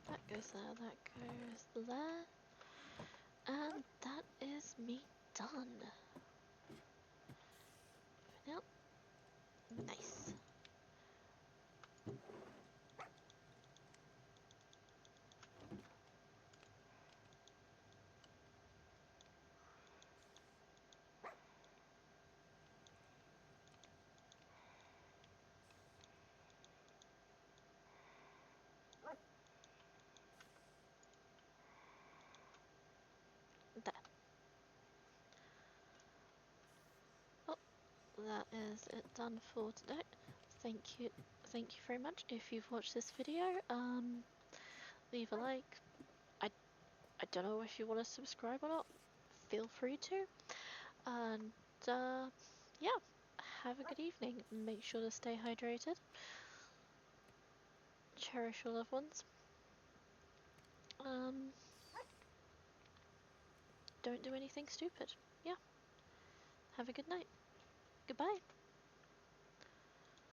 That goes there, that goes there. And that is me done. Yep. Nice. There. Oh, that is it done for today. Thank you very much. If you've watched this video, leave a like. I don't know if you want to subscribe or not. Feel free to. And yeah, have a good evening. Make sure to stay hydrated. Cherish your loved ones. Don't do anything stupid. Yeah. Have a good night. Goodbye.